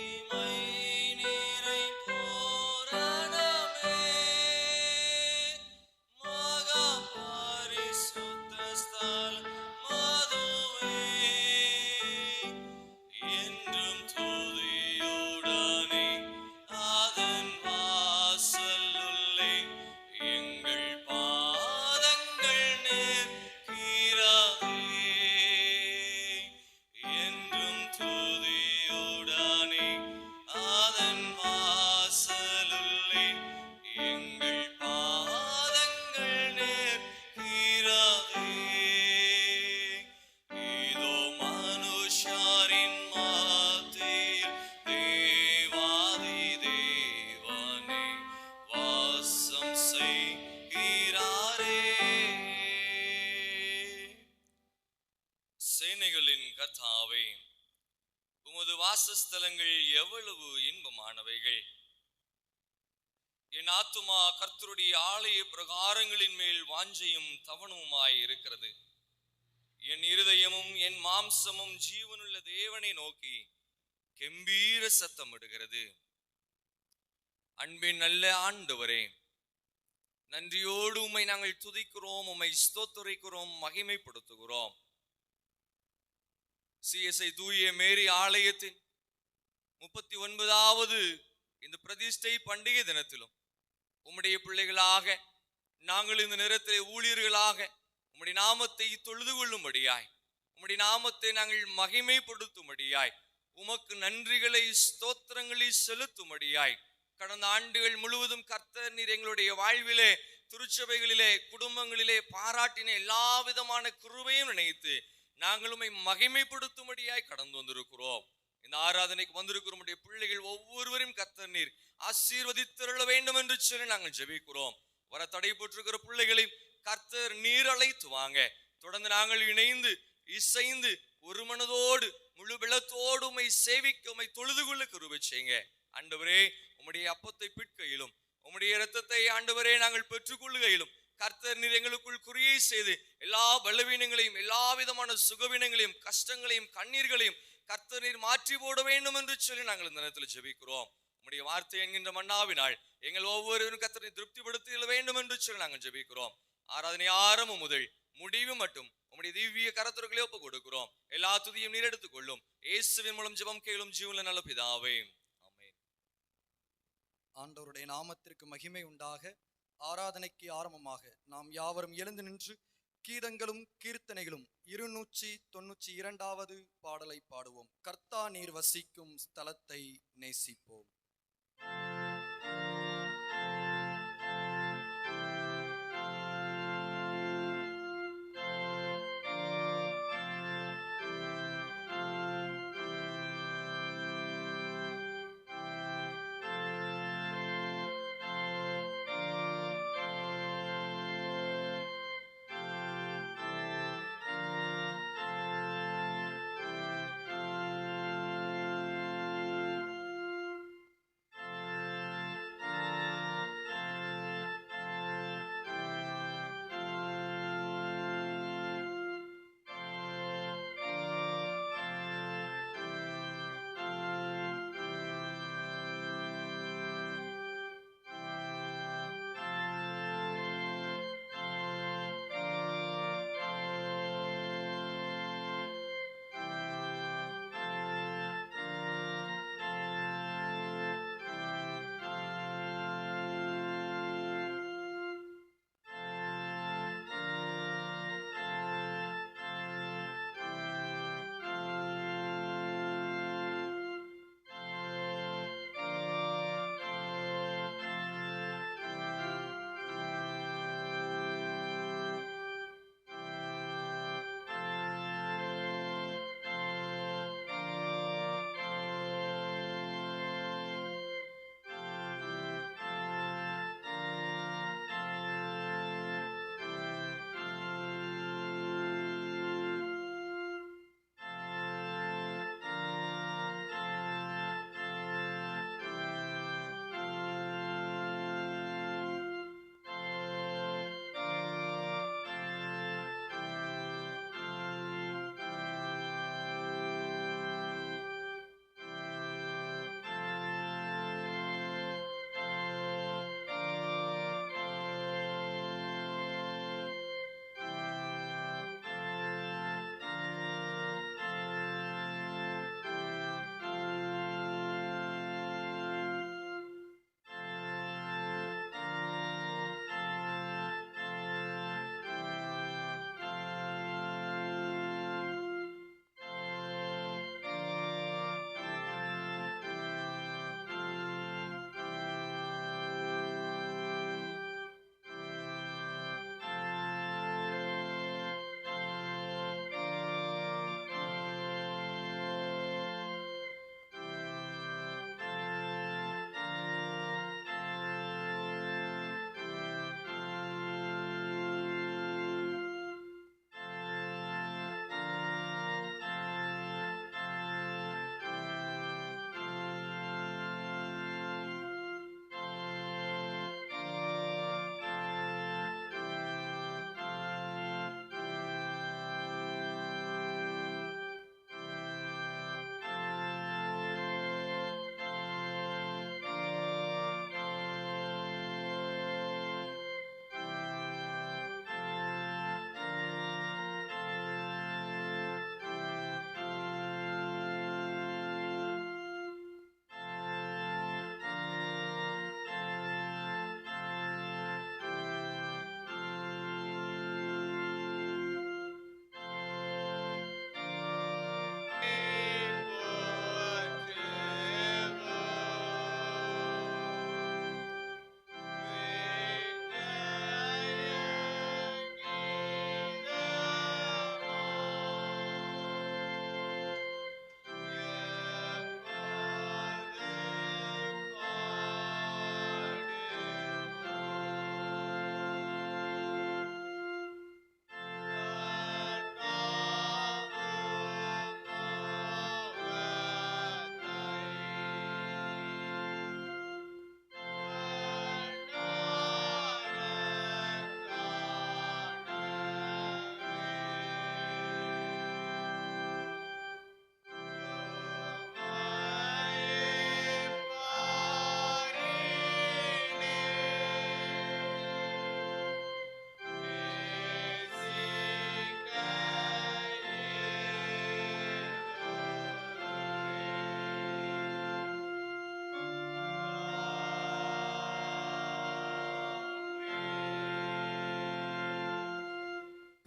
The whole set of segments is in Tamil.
இமை நீரை பூரணமே மகா பரிசுத்த ஸ்தலம் மதுவே என்றும் துதியுடனே அதன் வாசலுள்ளே எங்கள் பாதங்கள் நிற்கிறதே என்றும் துதியுடனே அதன் வாசலுள்ளே எங்கள் பாதங்கள் நிற்கிறதே இதோ மனுஷரின் மத்தியில் தேவாதி தேவனே வாசம் செய்கிறாரே. சேனைகளின் கர்த்தாவே, உமது வாசஸ்தலங்கள் எவ்வளவு இன்பமானவைகள். என் ஆத்துமா கர்த்தருடைய ஆலய பிரகாரங்களின் மேல் வாஞ்சையும் தவணமுமாய் இருக்கிறது. என் இருதயமும் என் மாம்சமும் ஜீவனுள்ள தேவனை நோக்கி கெம்பீர சத்தமிடுகிறது. அன்பின் நல்ல ஆண்டவரே, நன்றியோடு உம்மை நாங்கள் துதிக்கிறோம், உம்மை ஸ்தோத்திரிக்கிறோம், மகிமைப்படுத்துகிறோம். CSI தூய மேரி ஆலயத்தின் 39வது இந்த பிரதிஷ்டை பண்டிகை தினத்திலும் உம்முடைய பிள்ளைகளாக நாங்கள் இந்த நேரத்திலே ஊழியர்களாக உம்முடைய நாமத்தை தொழுது கொள்ளும்படியாய், உம்முடைய நாமத்தை நாங்கள் மகிமைப்படுத்தும்படியாய், உமக்கு நன்றிகளை ஸ்தோத்திரங்களை செலுத்தும்படியாய் கடந்த ஆண்டுகள் முழுவதும் கர்த்தர் நீர் எங்களுடைய வாழ்விலே திருச்சபைகளிலே குடும்பங்களிலே பாராட்டின எல்லா விதமான கிருபையும் நினைத்து நாங்கள் உம்மை மகிமைப்படுத்தும்படியாய் கடந்து வந்திருக்கிறோம். இந்த ஆராதனைக்கு வந்திருக்கிற நம்முடைய பிள்ளைகள் ஒவ்வொருவரையும் கர்த்தர் நீர் ஆசீர்வதித்தருள வேண்டும் என்று சொல்லி நாங்கள் ஜெபிக்கிறோம். வர தடைபட்டிருக்கிற பிள்ளைகளையும் கர்த்தர் நீர் அழைத்து வாங்க. தொடர்ந்து நாங்கள் இணைந்து இசைந்து ஒரு மனதோடு முழு பலத்தோடு உம்மை சேவிக்க உம்மை தொழுது கொள்ள கிருபை செய்யுங்க. ஆண்டவரே, உம்முடைய அப்பத்தை பிற்கையிலும் உம்முடைய இரத்தத்தை ஆண்டவரே நாங்கள் பெற்றுக்கொள்ளுகையிலும் கர்த்தர் நீர் எங்களுக்குள் குறியை செய்து எல்லா பலவீனங்களையும் எல்லா விதமான சுகவீனங்களையும் கஷ்டங்களையும் கண்ணீர்களையும் கர்த்தர் நீர் மாற்றி போட வேண்டும் என்று சொல்லி நாங்கள் இந்த நேரத்தில் ஜெபிக்கிறோம். உம்முடைய வார்த்தை என்கின்ற மன்னாவினால் எங்கள் ஒவ்வொருவரும் கர்த்தரை திருப்திப்படுத்த வேண்டும் என்று சொல்லி நாங்கள் ஜெபிக்கிறோம். ஆராதனை ஆரம்பம் முதல் முடிவு மட்டும் உம்முடைய திவ்ய கரத்திற்குள்ளே ஒப்பு கொடுக்கிறோம். எல்லா துதியும் நீர் எடுத்துக் கொள்ளும். இயேசுவின் மூலம் ஜெபம் கேளும் ஜீவனுள்ள நல்ல பிதாவே, ஆமென். ஆண்டவருடைய நாமத்திற்கு மகிமை உண்டாக. ஆராதனைக்கு ஆரம்பமாக நாம் யாவரும் எழுந்து நின்று கீதங்களும் கீர்த்தனைகளும் 292வது பாடலை பாடுவோம். கர்த்தா நீர் வசிக்கும் ஸ்தலத்தை நேசிப்போம்.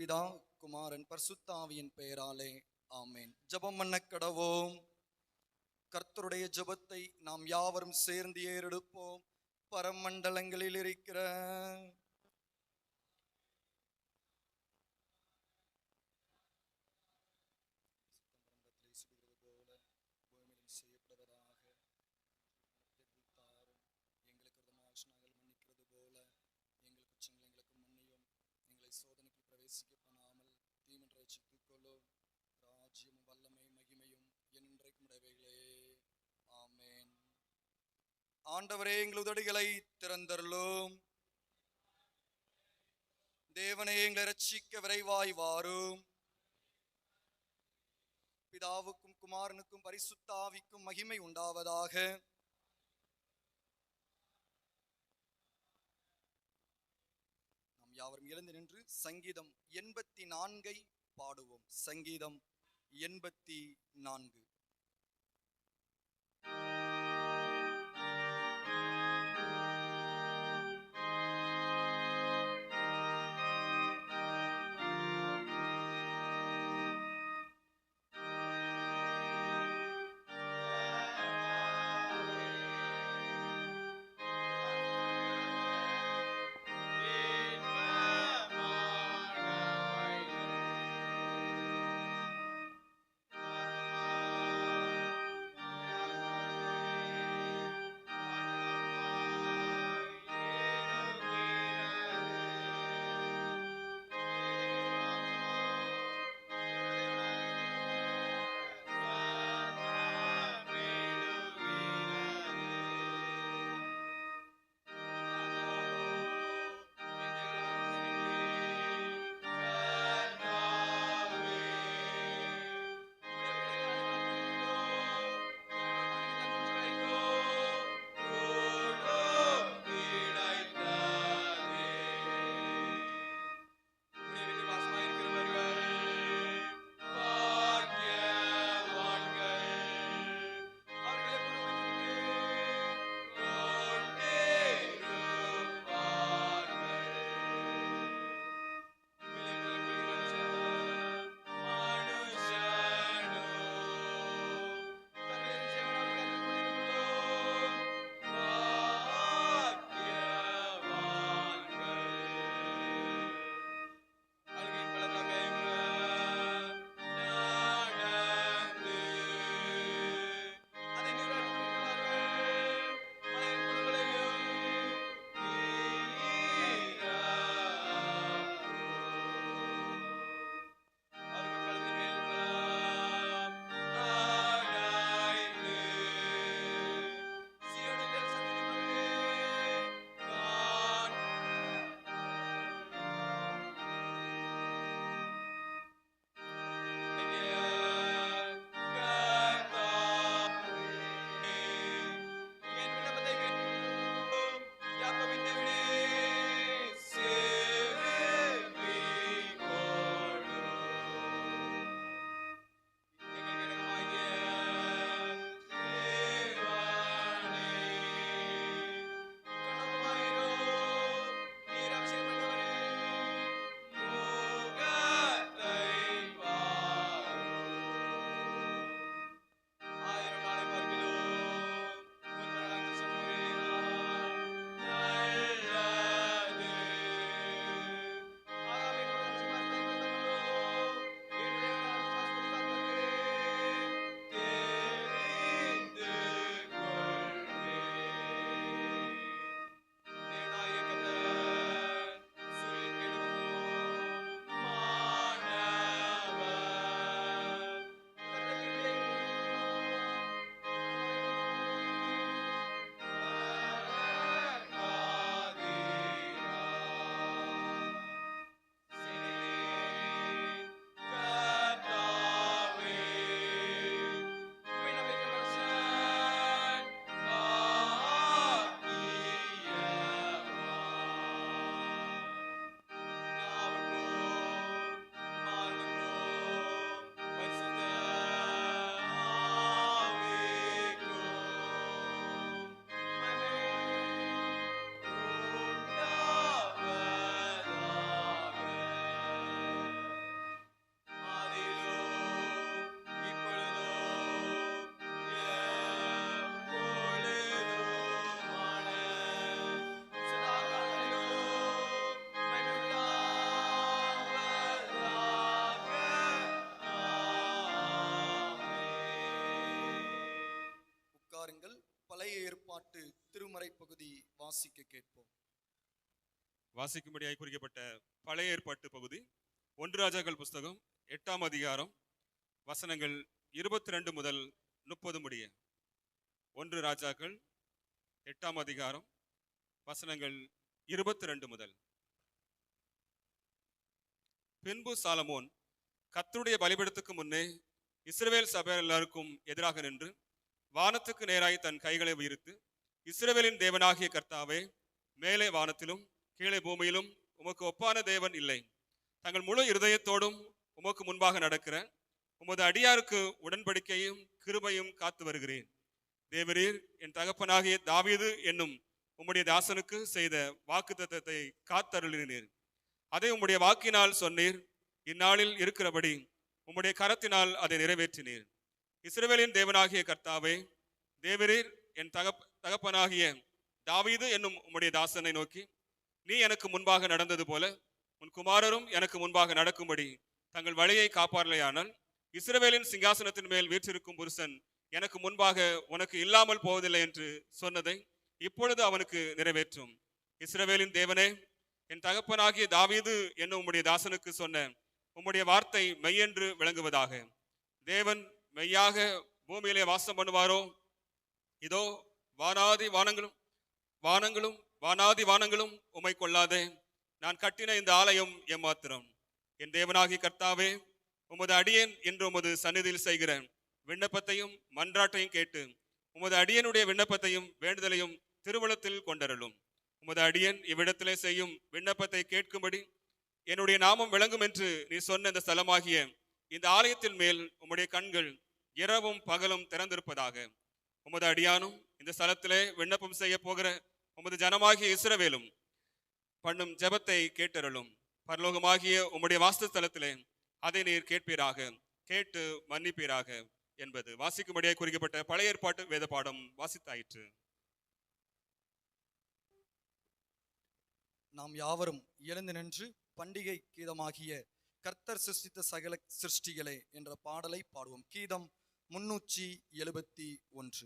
பிதா குமாரன் பரிசுத்த ஆவியின் பெயராலே ஆமென். ஜெபம் பண்ண கடவோம். கர்த்தருடைய ஜெபத்தை நாம் யாவரும் சேர்ந்து ஏறெடுப்போம். பரமண்டலங்களில் இருக்கிற சோதனைக்கு பிரவேசிக்க பண்ணாமல் தீமன் ரட்சித்துக் கொள்ளும். ராஜ்யமும் வல்லமை மகிமையும் என்றைக்கும் உடையவைகளே. ஆமென். ஆண்டவரே, எங்கள் உதடுகளை திறந்தருளும். தேவனே, எங்களை ரட்சிக்க விரைவாய் வாரும். பிதாவுக்கும் குமாரனுக்கும் பரிசுத்த ஆவிக்கும் மகிமை உண்டாவதாக. நாம் யாவரும் எழுந்து நின்று சங்கீதம் 84 பாடுவோம். சங்கீதம் 84. Amen. வாருங்கள், பழைய ஏற்பாட்டு திருமறை பகுதி வாசிக்க கேட்போம். வாசிக்கும்படியாய் குறிக்கப்பட்ட பழைய ஏற்பாட்டு பகுதி 1 ராஜாக்கள் புஸ்தகம் 8ஆம் அதிகாரம் வசனங்கள் 22 முதல் 30 முடிய. 1 ராஜாக்கள் 8ஆம் அதிகாரம் வசனங்கள் 22 முதல். பின்பு சாலமோன் கர்த்தருடைய பலிபீடத்துக்கு முன்னே இஸ்ரவேல் சபையார் எல்லாருக்கும் எதிராக நின்று வானத்துக்கு நேராய் தன் கைகளை உயர்த்து, இஸ்ரவேலின் தேவனாகிய கர்த்தாவே, மேலே வானத்திலும் கீழே பூமியிலும் உமக்கு ஒப்பான தேவன் இல்லை. தங்கள் முழு இருதயத்தோடும் உமக்கு முன்பாக நடக்கிற உமது அடியாருக்கு உடன்படிக்கையும் கிருபையும் காத்து வருகிறேன். தேவரீர் என் தகப்பனாகிய தாவீது என்னும் உம்முடைய தாசனுக்கு செய்த வாக்குத்தத்தத்தை காத்தருளினீர். அதை உம்முடைய வாக்கினால் சொன்னீர். இந்நாளில் இருக்கிறபடி உம்முடைய கரத்தினால் அதை நிறைவேற்றினீர். இஸ்ரவேலின் தேவனாகிய கர்த்தாவே, தேவரீர் என் தகப்பனாகிய தாவீது என்னும் உம்முடைய தாசனை நோக்கி, நீ எனக்கு முன்பாக நடந்தது போல உன் குமாரரும் எனக்கு முன்பாக நடக்கும்படி தங்கள் வழியை காப்பார்களேயானால், இஸ்ரவேலின் சிங்காசனத்தின் மேல் வீற்றிருக்கும் புருஷன் எனக்கு முன்பாக உனக்கு இல்லாமல் போவதில்லை என்று சொன்னதை இப்பொழுது அவனுக்கு நிறைவேற்றும். இஸ்ரவேலின் தேவனே, என் தகப்பனாகிய தாவீது என்னும் உம்முடைய தாசனுக்கு சொன்ன உம்முடைய வார்த்தை மெய்யென்று விளங்குவதாக. தேவன் மெய்யாக பூமியிலே வாசம் பண்ணுவாரோ? இதோ வானாதி வானங்களும் உம்மை கொள்ளாதே. நான் கட்டின இந்த ஆலயம் எம்மாத்திரம். என் தேவனாகிய கர்த்தாவே, உமது அடியேன் என்று உமது சந்நிதியில் செய்கிற விண்ணப்பத்தையும் மன்றாட்டையும் கேட்டு உமது அடியனுடைய விண்ணப்பத்தையும் வேண்டுதலையும் திருவுளத்தில் கொண்டருளும். உமது அடியன் இவ்விடத்திலே செய்யும் விண்ணப்பத்தை கேட்கும்படி என்னுடைய நாமம் விளங்கும் என்று நீ சொன்ன இந்த ஸ்தலமாகிய இந்த ஆலயத்தின் மேல் உம்முடைய கண்கள் இரவும் பகலும் திறந்திருப்பதாக. உமது அடியானும் இந்த ஸ்தலத்திலே விண்ணப்பம் செய்ய போகிற உமது ஜனமாகிய இஸ்ரவேலும் பண்ணும் ஜெபத்தை கேட்டருளும். பரலோகமாகிய உம்முடைய வாசஸ்தலத்திலே அதை நீர் கேட்பீராக, கேட்டு மன்னிப்பீராக என்பது வாசிக்கும்படியாக குறிக்கப்பட்ட பழைய ஏற்பாட்டு வேத பாடம் வாசித்தாயிற்று. நாம் யாவரும் எழுந்து நின்று பண்டிகை கீதமாகிய கர்த்தர் சிருஷ்டித்த சகல சிருஷ்டிகளே என்ற பாடலை பாடுவோம். கீதம் 371.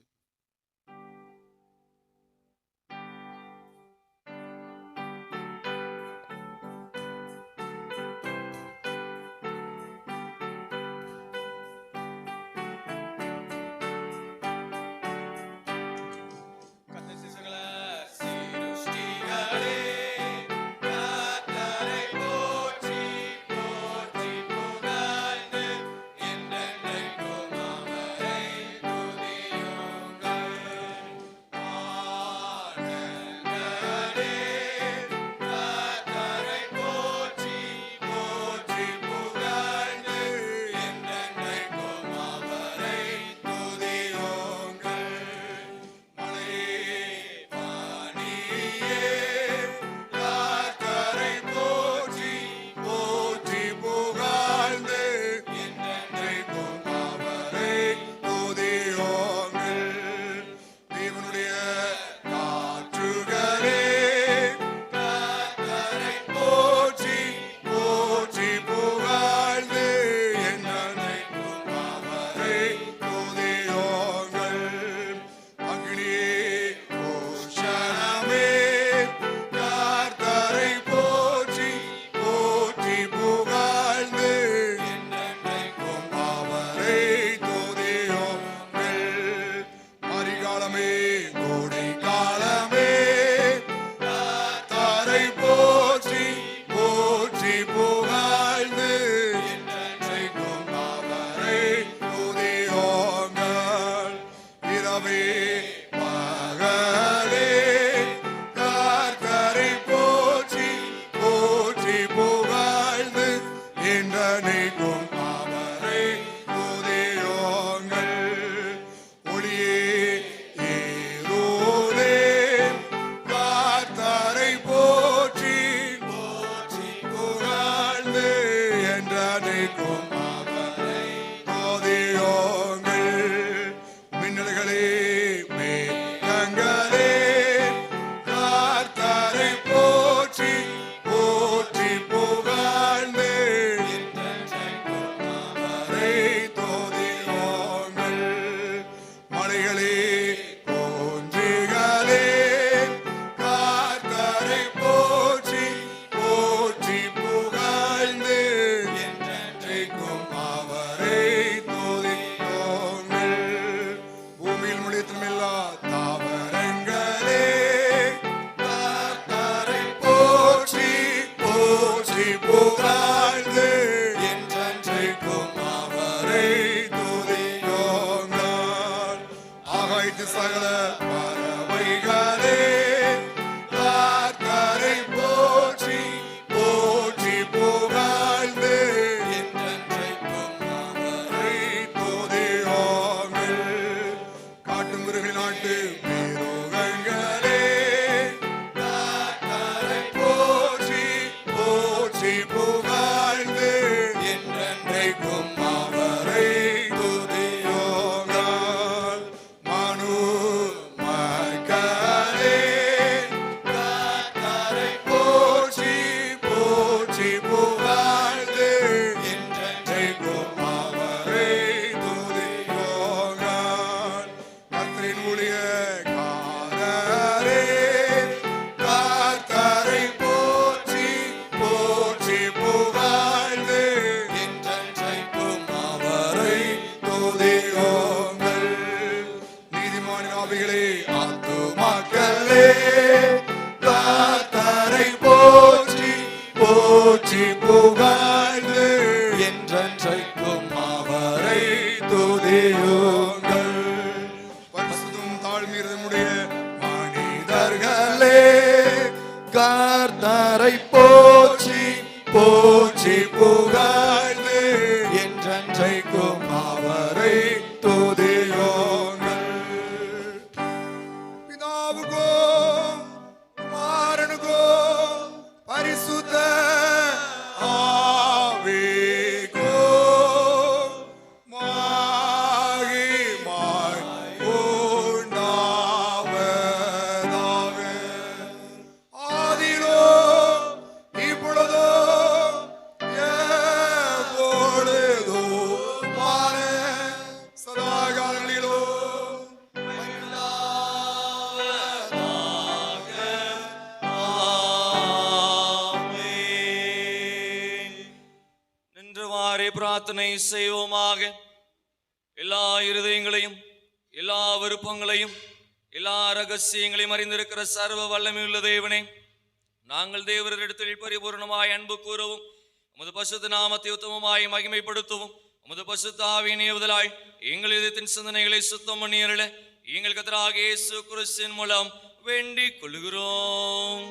மின்னல்களே எல்லா தாவரங்களே கர்த்தரை போற்றி போற்றி புகழ்ந்து என்றென்றைக்கும் அவரை துதியோங்கள். ஆகாயத்து சகல பறவைகளே கர்த்தரை போற்றி போற்றி புகழ்ந்து என்றென்றைக்கும் அவரை துதியோங்கள். காட்டு மிருக நாட்டு மிருகங்களே கர்த்தரை போற்றி போற்றி புகழ்ந்து என்றென்றைக்கும் அவரை துதியோங்கள். மனு மக்களே கர்த்தரை போற்றி போற்றி புகழ்ந்து என்றென்றைக்கும் அவரை துதியோங்கள். கர்த்தரின் ஊழியக்காரரே கர்த்தரை போற்றி போற்றி புகழ்ந்து என்றென்றைக்கும் அவரை துதியோங்கள். நீதிமானின் ஆவிகளே ஆத்துமாக்களே கர்த்தரை போற்றி போற்றி புகழ்ந்து என்றென்றைக்கும் அவரை துதியோங்கள். பரிசுத்தமும் தாழ்மையுடைய மனிதர்களே கர்த்தரை போற்றி போற்றி புகழ்ந்து என்றென்றைக்கும் அவரை துதியோங்கள். பிதாவுக்கும் குமாரனுக்கும் பரிசுத்த ஆவிக்கும் மகிமை உண்டாவதாக. ஆதியிலும் இப்பொழுதும் எப்பொழுதுமான சதா காலங்களிலும் நின்றவாறே பிரார்த்தனை செய்வோமாக. எல்லா இருதயங்களையும் எல்லா விருப்பங்களையும் எல்லா ரகசியங்களையும் அறிந்திருக்கிற சர்வ வல்லமையுள்ள தேவனே, நாங்கள் தேவரிடத்தில் பரிபூர்ணமாய் அன்பு கூறவும் உமது பசுத்த நாமத்தை உத்தமமாய் மகிமைப்படுத்தவும் உமது பசுத்த ஆவியின் ஏவுதலாய் எங்கள் இதயத்தின் சிந்தனைகளை சுத்தம் பண்ணியருள எங்கள் கர்த்தராகிய இயேசு கிறிஸ்துவின் மூலம் வேண்டிக் கொள்கிறோம்.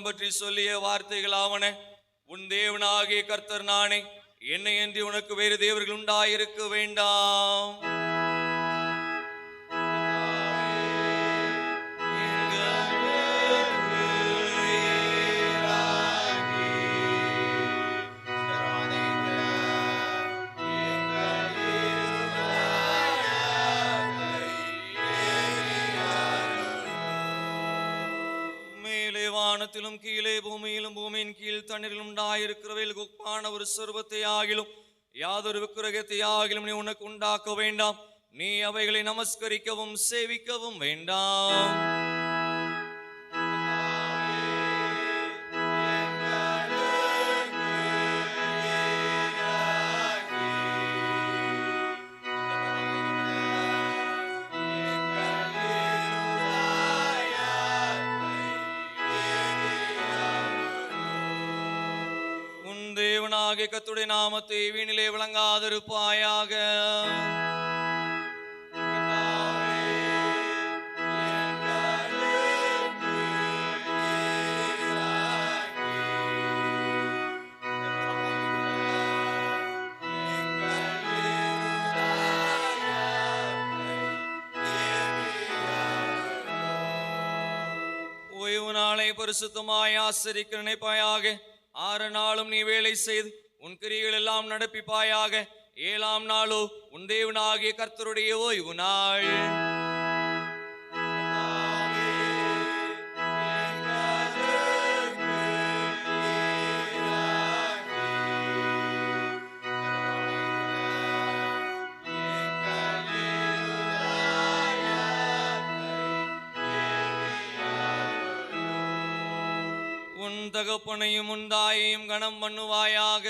பற்றி சொல்லிய வார்த்தைகளாவன, உன் தேவனாகிய கர்த்தர் நானே, என்னை அன்றி உனக்கு வேறு தேவர்கள் உண்டாயிருக்க வேண்டாம். வானத்திலும் கீழே பூமியிலும் பூமியின் கீழ் தண்ணீரிலும் உண்டாயிருக்கிறவையில் குப்பான ஒரு சொர்வத்தை ஆகிலும் யாதொரு விக்கிரகத்தையாகிலும் நீ உனக்கு உண்டாக்க வேண்டாம். நீ அவைகளை நமஸ்கரிக்கவும் சேவிக்கவும் வேண்டாம். உன் தேவனாகிய கர்த்தருடைய நாமத்தை வீணிலே விளங்காதிருப்பாயாக. ஓய்வு நாளை பரிசுத்தமாய் ஆசரிக்க நினைப்பாயாக. 6 நாளும் நீ வேலை செய்து உன் கிரியைகள் எல்லாம் நடப்பிப்பாயாக. 7ஆம் நாளோ உன் தேவனாகிய கர்த்தருடைய ஓய்வு நாள். உன் தகப்பனையும் உன் தாயையும் கனம் பண்ணுவாயாக.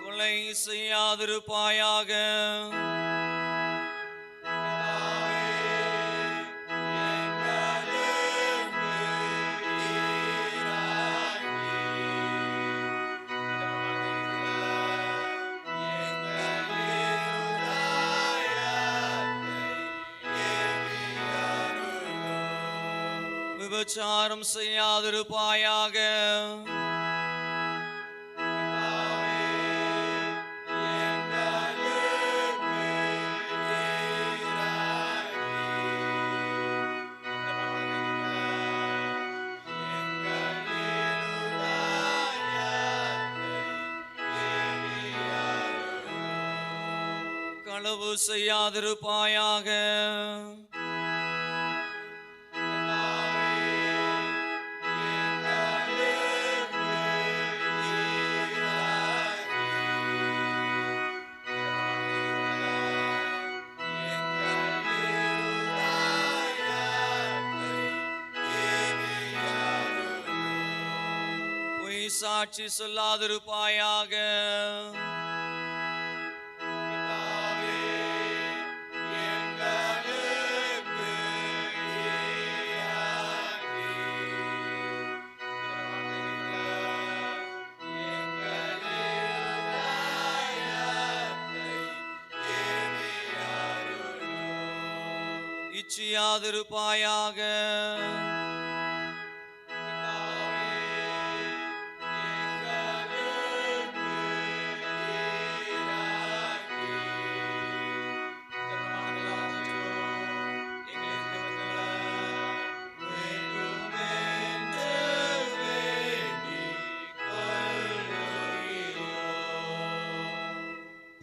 கொலை செய்யாதிருப்பாயாக. விபச்சாரம் செய்யாதிருப்பாயாக. களவு செய்யாதிருப்பாயாக. பொய் சாட்சி சொல்லாதிருப்பாயாக. இச்சியாதிருப்பாயாக.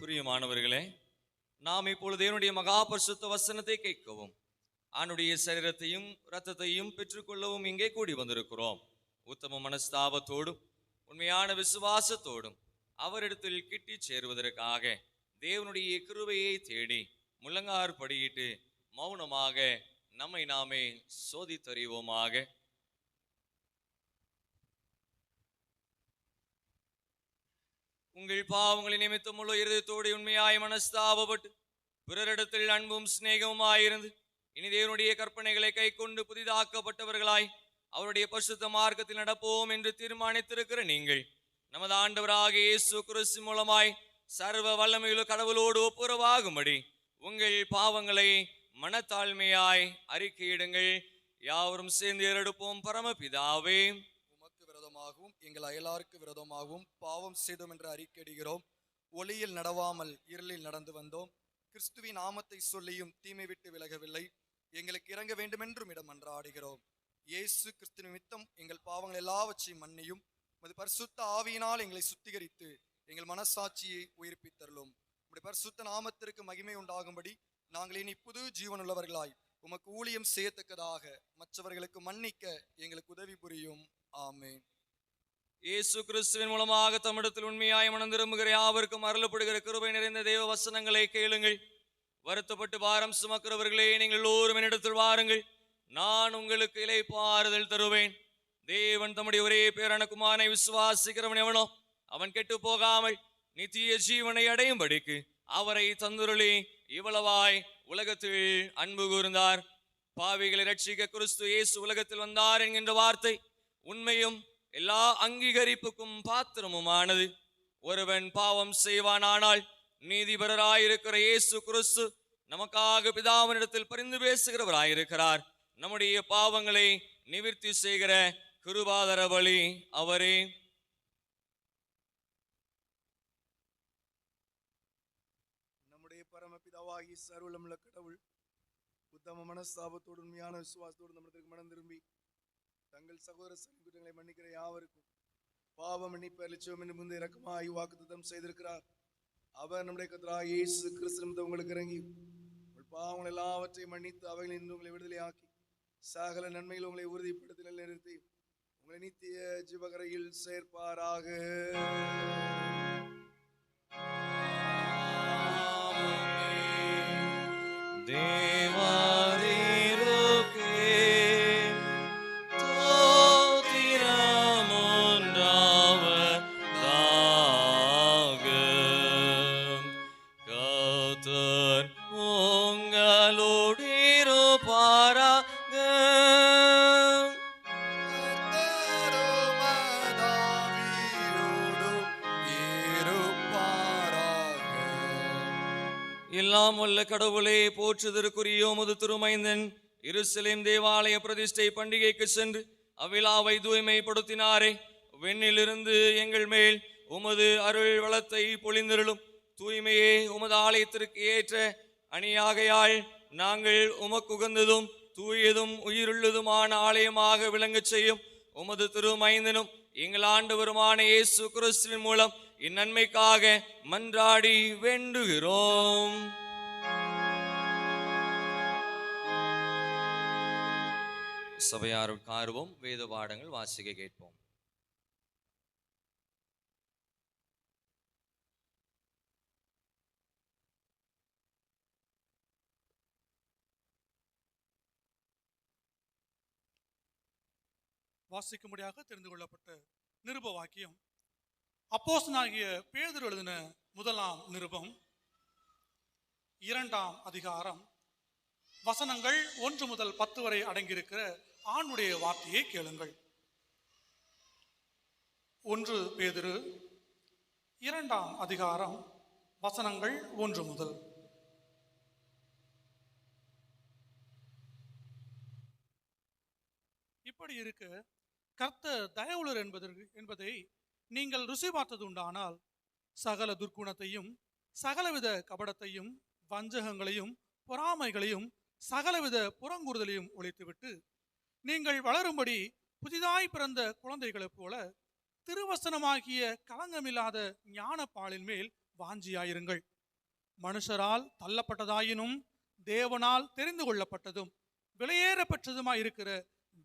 பிரியமானவர்களே, நாம் இப்பொழுது தேவனுடைய மகா பரிசுத்த வசனத்தை கேட்கவும் அவனுடைய சரீரத்தையும் இரத்தத்தையும் பெற்றுக்கொள்ளவும் இங்கே கூடி வந்திருக்கிறோம். உத்தம மனஸ்தாபத்தோடும் உண்மையான விசுவாசத்தோடும் அவரிடத்தில் கிட்டி சேருவதற்காக தேவனுடைய கிருபையை தேடி முழங்கார் படியிட்டு மௌனமாக நம்மை நாமே சோதித்தறிவோமாக. உங்கள் பாவங்களை நிமித்தம் உள்ள இருதயத்தோடு உண்மையாய் மனஸ்தாபப்பட்டு பிறரிடத்தில் அன்பும் சிநேகமுமாயிருந்து இனி தேவனுடைய கற்பனைகளை கை கொண்டு புதிதாக்கப்பட்டவர்களாய் அவருடைய பரிசுத்த மார்க்கத்தில் நடப்போம் என்று தீர்மானித்திருக்கிற நீங்கள் நமது ஆண்டவராகிய இயேசு கிறிஸ்து மூலமாய் சர்வ வல்லமையுள்ள கடவுளோடு ஒப்புரவாகும்படி உங்கள் பாவங்களை மனத்தாழ்மையாய் அறிக்கையிடுங்கள். யாவரும் சேர்ந்து ஏறெடுப்போம். பரமபிதாவே, உமக்கு விரோதமாகவும் எங்கள் அயலாருக்கு விரோதமாகவும் பாவம் செய்தோம் என்று அறிக்கையிடுகிறோம். ஒளியில் நடவாமல் இருளில் நடந்து வந்தோம். கிறிஸ்துவின் நாமத்தை சொல்லியும் தீமை விட்டு விலகவில்லை. எங்களுக்கு இறங்க வேண்டுமென்றும் இடம் மன்றாடுகிறோம். இயேசு கிறிஸ்து நிமித்தம் எங்கள் பாவங்கள் எல்லாவற்றையும் மன்னியும். உமது பரிசுத்த ஆவியினால் எங்களை சுத்திகரித்து எங்கள் மனசாட்சியை உயிர்ப்பித்தருளும். உம்முடைய பரிசுத்த நாமத்திற்கு மகிமை உண்டாகும்படி நாங்கள் இனி புது ஜீவனுள்ளவர்களாய் உமக்கு ஊழியம் செய்யத்தக்கதாக மற்றவர்களுக்கு மன்னிக்க எங்களுக்கு உதவி புரியும். ஆமென். இயேசு கிறிஸ்துவின் மூலமாக தம்மிடத்தில் உண்மையாய் மனம் திரும்புகிற யாவருக்கும் அருளப்படுகிற கிருபை நிறைந்த தேவ வசனங்களை கேளுங்கள். வருத்தப்பட்டு பாரம் சுமக்கிறவர்களே, நீங்கள் எல்லோரும் என்னிடத்தில் வாருங்கள், நான் உங்களுக்கு இளைப்பாறுதல் தருவேன். தேவன் தம்முடைய ஒரே பேரான குமாரனை விசுவாசிக்கிறவன் எவனோ அவன் கெட்டு போகாமல் நித்திய ஜீவனை அடையும்படிக்கு அவரை தந்துருளி இவ்வளவாய் உலகத்தில் அன்பு கூர்ந்தார். பாவிகளை ரட்சிக்க கிறிஸ்து இயேசு உலகத்தில் வந்தார் என்கின்ற வார்த்தை உண்மையும் எல்லா அங்கீகரிப்புக்கும் பாத்திரமுமானது. ஒருவன் பாவம் செய்வானானால் நீதிபரராயிருக்கிற இயேசு கிறிஸ்து நமக்காக பிதாவினிடத்தில் பரிந்து பேசுகிறவராயிருக்கிறார். நம்முடைய பாவங்களை நிவிர்த்தி செய்கிற கிருபாதர பலி அவரே. நம்முடைய பரமபிதாவாகி சர்வலமுள்ள கடவுள் உத்தம மனஸ்தாபத்தோடு உண்மையான விசுவாசத்தோடு நம்மிடத்திற்கு மனம் திரும்பி தங்கள் சகோதர குற்றங்களை மன்னிக்கிற யாவருக்கும் பாவம் மன்னிப்பு அளிச்சோம் என்று முந்தைய இரக்கமாய் வாக்குத்தத்தம் செய்திருக்கிறார். அவர் நம்முடைய கர்த்தராகிய இயேசு கிறிஸ்து நிமித்தம் உங்களுக்கு இறங்கி உங்கள் பாவங்கள் எல்லாவற்றையும் மன்னித்து அவைகளில் இருந்து உங்களை விடுதலையாக்கி சகல நன்மையில் உங்களை உறுதிப்படுத்தி நிலைநிறுத்தி உங்களை நித்திய ஜீவகரையில் சேர்ப்பாராக. எல்லாம் வல்ல கடவுளே, போற்றுதற்குரிய உமது திருமைந்தன் எருசலேம் தேவாலய பிரதிஷ்டை பண்டிகைக்கு சென்று அவ்விழாவை தூய்மைப்படுத்தினாரே, விண்ணிலிருந்து எங்கள் மேல் உமது அருள் வளத்தை பொழிந்தருளும். தூய்மையே உமது ஆலயத்திற்கு ஏற்ற அணியாகையால் நாங்கள் உமக்குகந்ததும் தூயதும் உயிருள்ளதுமான ஆலயமாக விளங்கச் செய்யும். உமது திருமைந்தனும் எங்கள் ஆண்டவருமான இயேசு கிறிஸ்துவின் மூலம் இந்நன்மைக்காக மன்றாடி வேண்டுகிறோம். சபையாருக்கு ஆர்வம் வேத பாடங்கள் வாசிக்க கேட்போம். வாசிக்கும்படியாக தெரிந்து கொள்ளப்பட்ட நிருப வாக்கியம் அப்போஸ்தலனாகிய பேதுரு எழுதின முதலாம் நிருபம் 2ஆம் அதிகாரம் வசனங்கள் 1 முதல் 10 வரை அடங்கியிருக்கிற ஆணுடைய வார்த்தையை கேளுங்கள். 1 பேதுரு 2ஆம் அதிகாரம் வசனங்கள் 1 முதல். இப்படி இருக்க கர்த்தர் தயவுள்ளர் என்பதை நீங்கள் ருசி பார்த்தது உண்டானால் சகல துர்க்குணத்தையும் சகலவித கபடத்தையும் வஞ்சகங்களையும் பொறாமைகளையும் சகலவித புறங்கூறுதலையும் ஒழித்துவிட்டு நீங்கள் வளரும்படி புதிதாய் பிறந்த குழந்தைகளைப் போல திருவசனமாகிய களங்கமில்லாத ஞானப்பாலின் மேல் வாஞ்சியாயிருங்கள். மனுஷரால் தள்ளப்பட்டதாயினும் தேவனால் தெரிந்து கொள்ளப்பட்டதும் விலையேற பெற்றதுமாயிருக்கிற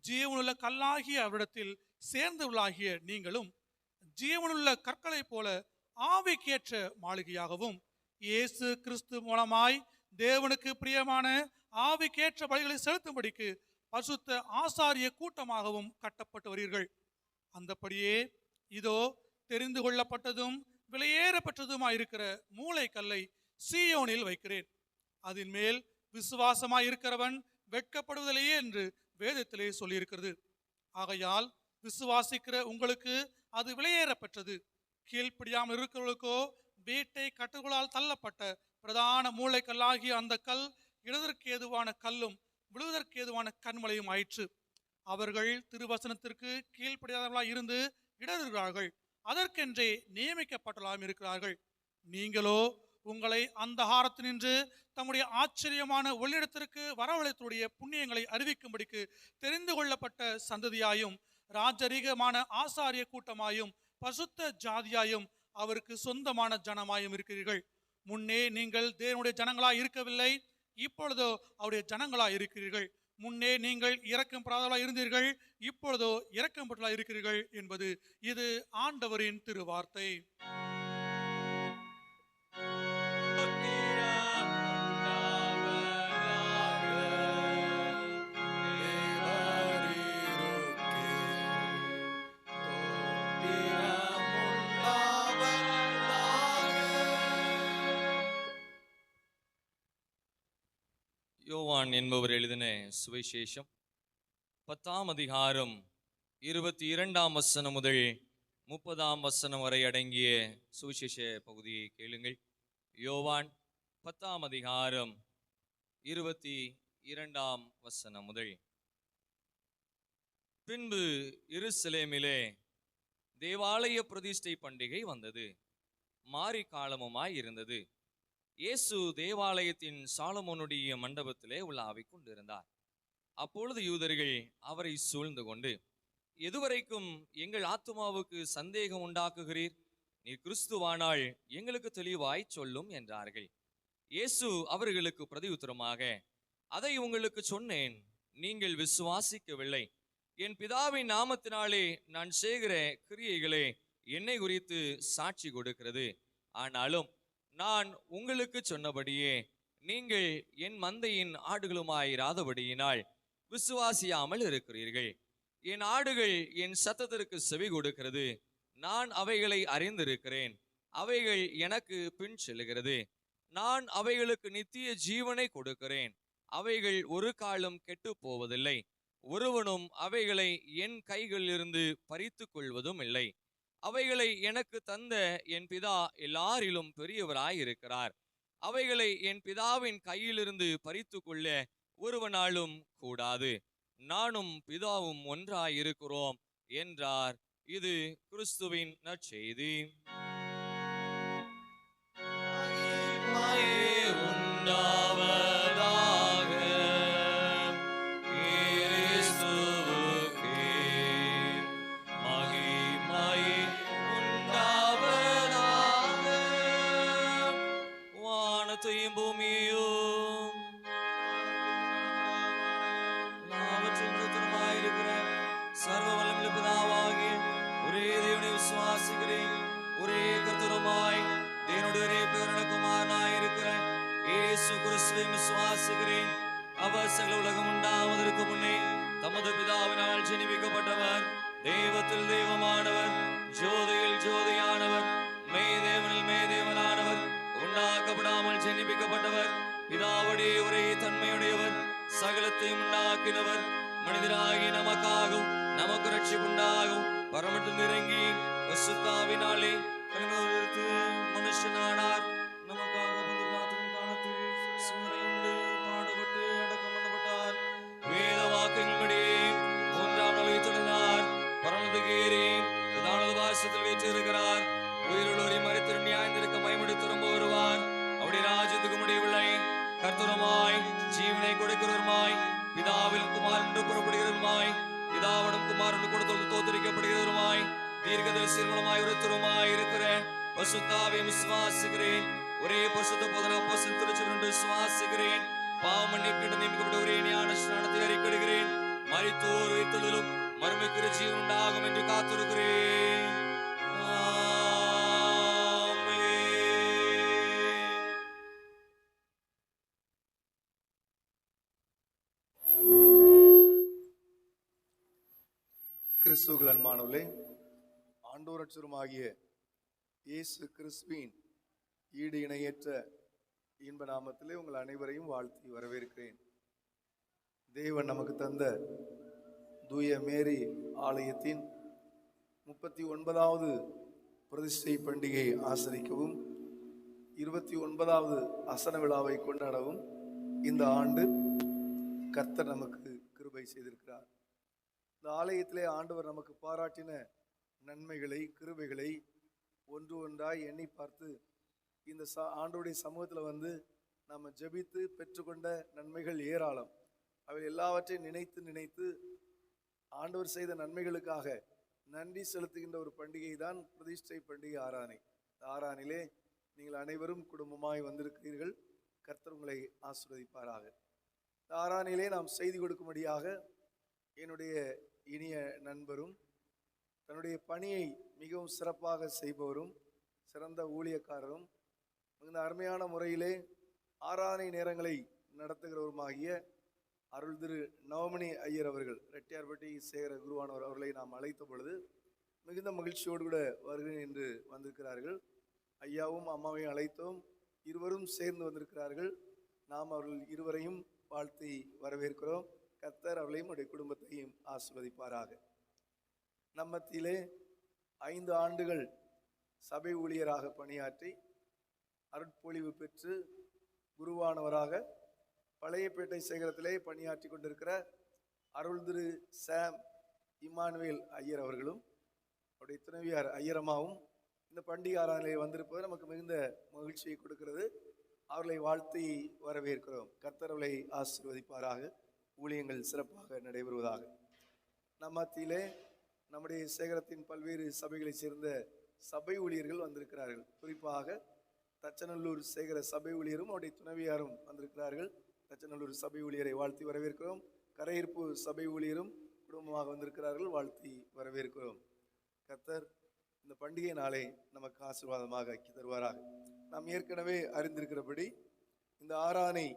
ஜீவனுள்ள கல்லாகிய அவரிடத்தில் சேர்ந்தவர்களாகிய நீங்களும் ஜீவனுள்ள கற்களைப் போல ஆவிக்கேற்ற மாளிகையாகவும் இயேசு கிறிஸ்து மூலமாய் தேவனுக்கு பிரியமான ஆவிக்கேற்ற பலிகளை செலுத்தும்படிக்கு பரிசுத்த ஆசாரிய கூட்டமாகவும் கட்டப்பட்டு வருகிறீர்கள். அந்தபடியே இதோ தெரிந்து கொள்ளப்பட்டதும் விலையேறப்பட்டதுமாயிருக்கிற மூளைக்கல்லை சீயோனில் வைக்கிறேன். அதன் மேல் விசுவாசமாய் இருக்கிறவன் வெட்கப்படுவதில்லையே என்று வேதத்திலே சொல்லியிருக்கிறது. ஆகையால் விசுவாசிக்கிற உங்களுக்கு அது விலையேறப்பெற்றது. கீழ்ப்படியாமல் இருக்கிறவர்களுக்கோ வீட்டை கட்டுகளால் தள்ளப்பட்ட பிரதான மூளைக்கல்லாகிய அந்த கல் இடதற்கு ஏதுவான கல்லும் விழுவதற்கு ஏதுவான கண்மலையும் ஆயிற்று. அவர்கள் திருவசனத்திற்கு கீழ்ப்படியாதவர்களாய் இருந்து இடறுகிறார்கள், அதற்கென்றே நியமிக்கப்பட்டலாம் இருக்கிறார்கள். நீங்களோ உங்களை அந்தகாரத்தினின்று தம்முடைய ஆச்சரியமான ஒளியிடத்திற்கு வரவழைத்துடைய புண்ணியங்களை அறிவிக்கும்படிக்கு தெரிந்து கொள்ளப்பட்ட சந்ததியாயும் ராஜரீகமான ஆசாரிய கூட்டமாயும் பசுத்த ஜாதியாயும் அவருக்கு சொந்தமான ஜனமாயும் இருக்கிறீர்கள். முன்னே நீங்கள் தேவனுடைய ஜனங்களாய் இருக்கவில்லை, இப்பொழுதோ அவருடைய ஜனங்களாய் இருக்கிறீர்கள். முன்னே நீங்கள் இரக்கம் பெறாதவர்களாய் இருந்தீர்கள், இப்பொழுதோ இரக்கம் பெற்றவர்களாய் இருக்கிறீர்கள் என்பது இது ஆண்டவரின் திருவார்த்தை. யோவான் என்பவர் எழுதின சுவிசேஷம் 10ஆம் அதிகாரம் 22ஆம் வசனம் முதல் 30ஆம் வசனம் வரை அடங்கிய சுவிசேஷ பகுதியை கேளுங்கள். யோவான் 10ஆம் அதிகாரம் 22ஆம் வசனம் முதல். பின்பு எருசலேமிலே தேவாலய பிரதிஷ்டை பண்டிகை வந்தது. மாரி காலமுமாய் இருந்தது. இயேசு தேவாலயத்தின் சாலமோனுடைய மண்டபத்திலே உலாவிக் கொண்டிருந்தார். அப்பொழுது யூதர்கள் அவரை சூழ்ந்து கொண்டு, எதுவரைக்கும் எங்கள் ஆத்துமாவுக்கு சந்தேகம் உண்டாக்குகிறீர்? நீர் கிறிஸ்துவானால் எங்களுக்கு தெளிவாய் சொல்லும் என்றார்கள். இயேசு அவர்களுக்கு பிரதியுத்தரமாக, அதை உங்களுக்கு சொன்னேன், நீங்கள் விசுவாசிக்கவில்லை. என் பிதாவின் நாமத்தினாலே நான் செய்கிற கிரியைகளே என்னை குறித்து சாட்சி கொடுக்கிறது. ஆனாலும் நான் உங்களுக்கு சொன்னபடியே நீங்கள் என் மந்தையின் ஆடுகளுமாயிராதபடியினால் விசுவாசியாமல் இருக்கிறீர்கள். என் ஆடுகள் என் சத்தத்திற்கு செவி கொடுக்கிறது. நான் அவைகளை அறிந்திருக்கிறேன். அவைகள் எனக்கு பின் செல்கிறது. நான் அவைகளுக்கு நித்திய ஜீவனை கொடுக்கிறேன். அவைகள் ஒரு காலம் கெட்டு போவதில்லை. ஒருவனும் அவைகளை என் கைகளிலிருந்து பறித்து கொள்வதும் இல்லை. அவைகளை எனக்கு தந்த என் பிதா எல்லாரிலும் பெரியவராய் இருக்கிறார். அவைகளை என் பிதாவின் கையிலிருந்து பறித்து கொள்ள ஒருவனாலும் கூடாது. நானும் பிதாவும் ஒன்றாய் இருக்கிறோம் என்றார். இது கிறிஸ்துவின் நற்செய்தி. அவர் சகல உலகம் உண்டாவதற்கு முன்னே தமது பிதாவினால் ஜெனிப்பிக்கப்பட்டவர். தெய்வத்தில் தெய்வமானவர், ஜோதியில் ஜோதியானவர், மெய்தேவனில் மெய்தேவனானவர், உண்டாக்கப்படாமல் ஜெனிப்பிக்கப்பட்டவர், பிதாவுடைய ஒரே தன்மையுடையவர், சகலத்தையும் உண்டாக்கினவர், மனிதராகி நமக்காகவும் நமக்கு ரட்சிப்புண்டாகவும் பரமத்தில் இறங்கி பரிசுத்தாவினாலே மனுஷனானார். நமக்காக இருக்கிறார். உயிருள்ளோரை மரித்து நியாயத்திற்கு மகிமையோடு திரும்ப வருவார். அவருடைய ராஜ்யத்துக்கு முடிவில்லை. கர்த்தருமாய் ஜீவனை கொடுக்கிறவருமாய் பிதாவில் குமாரன் என்று புறப்படுகிறவருமாய் பிதாவிடம் குமாரன் கொடுத்து தோத்தரிக்கப்படுகிறவருமாய் தீர்க்கதரிசி மூலமாய் ஒருத்தருமாய் இருக்கிற பரிசுத்தாவியை விசுவாசிக்கிறேன். ஒரே பரிசுத்த போதன அப்போஸ்தலர் திருச்சபை என்று விசுவாசிக்கிறேன். பாவ மன்னிப்புக்கு நியமிக்கப்பட்ட ஒரே ஞான ஸ்நானத்தை அறிக்கையிடுகிறேன். மரித்தோர் உயிர்த்தெழுதலும் மறுமைக்குரிய ஜீவன் உண்டாகும் என்று காத்திருக்கிறேன். கிறிஸ்துவுக்குள் அன்பானவர்களே, ஆண்டவர் ரட்சகருமாகிய இயேசு கிறிஸ்துவின் ஈடு இணையற்ற இன்ப நாமத்திலே உங்கள் அனைவரையும் வாழ்த்தி வரவேற்கிறேன். தேவன் நமக்கு தந்த தூய மேரி ஆலயத்தின் 39வது பிரதிஷ்டை பண்டிகையை ஆசரிக்கவும் 29வது அசன விழாவை கொண்டாடவும் இந்த ஆண்டு கர்த்தர் நமக்கு கிருபை செய்திருக்கிறார். இந்த ஆலயத்திலே ஆண்டவர் நமக்கு பாராட்டின நன்மைகளை, கிருபைகளை ஒன்று ஒன்றாய் எண்ணி பார்த்து இந்த ஆண்டவருடைய சமூகத்தில் வந்து நம்ம ஜெபித்து பெற்றுக்கொண்ட நன்மைகள் ஏராளம். அவை எல்லாவற்றையும் நினைத்து நினைத்து ஆண்டவர் செய்த நன்மைகளுக்காக நன்றி செலுத்துகின்ற ஒரு பண்டிகை தான் பிரதிஷ்டை பண்டிகை ஆராதனை. இந்த ஆராதனையிலே நீங்கள் அனைவரும் குடும்பமாய் வந்திருக்கிறீர்கள். கர்த்தர் உங்களை ஆசீர்வதிப்பாராக. இந்த ஆராதனையிலே நாம் செய்தி கொடுக்கும்படியாக என்னுடைய இனிய நண்பரும் தன்னுடைய பணியை மிகவும் சிறப்பாக செய்பவரும் சிறந்த ஊழியக்காரரும் மிகுந்த அருமையான முறையிலே ஆராதனை நேரங்களை நடத்துகிறவருமாகிய அருள் திரு நவமணி ஐயர் அவர்கள், ரெட்டியார்பட்டி சேகர குருவானவர் அவர்களை நாம் அழைத்த பொழுது மிகுந்த மகிழ்ச்சியோடு கூட வருகிறேன் என்று வந்திருக்கிறார்கள். ஐயாவும் அம்மாவையும் அழைத்தோம். இருவரும் சேர்ந்து வந்திருக்கிறார்கள். நாம் அவர்கள் இருவரையும் வாழ்த்தி வரவேற்கிறோம். கர்த்தர் அவர்களையும் அவருடைய குடும்பத்தையும் ஆசீர்வதிப்பாராக. நம்மத்திலே 5 ஆண்டுகள் சபை ஊழியராக பணியாற்றி அருட்பொழிவு பெற்று குருவானவராக பழையப்பேட்டை சேகரத்திலே பணியாற்றி கொண்டிருக்கிற அருள் திரு சாம் இமானுவேல் ஐயர் அவர்களும் அவருடைய துணைவியார் ஐயரம்மாவும் இந்த பண்டிகை ஆராதனையில் வந்திருப்பது நமக்கு மிகுந்த மகிழ்ச்சியை கொடுக்கிறது. அவர்களை வாழ்த்தி வரவேற்கிறோம். கர்த்தர் அவர்களை ஆசீர்வதிப்பாராக. ஊழியங்கள் சிறப்பாக நடைபெறுவதாக. நம்மத்திலே நம்முடைய சேகரத்தின் பல்வேறு சபைகளை சேர்ந்த சபை ஊழியர்கள் வந்திருக்கிறார்கள். குறிப்பாக தச்சநல்லூர் சேகர சபை ஊழியரும் அவருடைய துணைவியாரும் வந்திருக்கிறார்கள். தச்சநல்லூர் சபை ஊழியரை வாழ்த்தி வரவேற்கிறோம். கரையிருப்பு சபை ஊழியரும் குடும்பமாக வந்திருக்கிறார்கள். வாழ்த்தி வரவேற்கிறோம். கர்த்தர் இந்த பண்டிகை நாளை நமக்கு ஆசீர்வாதமாக ஆக்கி தருவாராக. நாம் ஏற்கனவே அறிந்திருக்கிறபடி இந்த ஆராதனை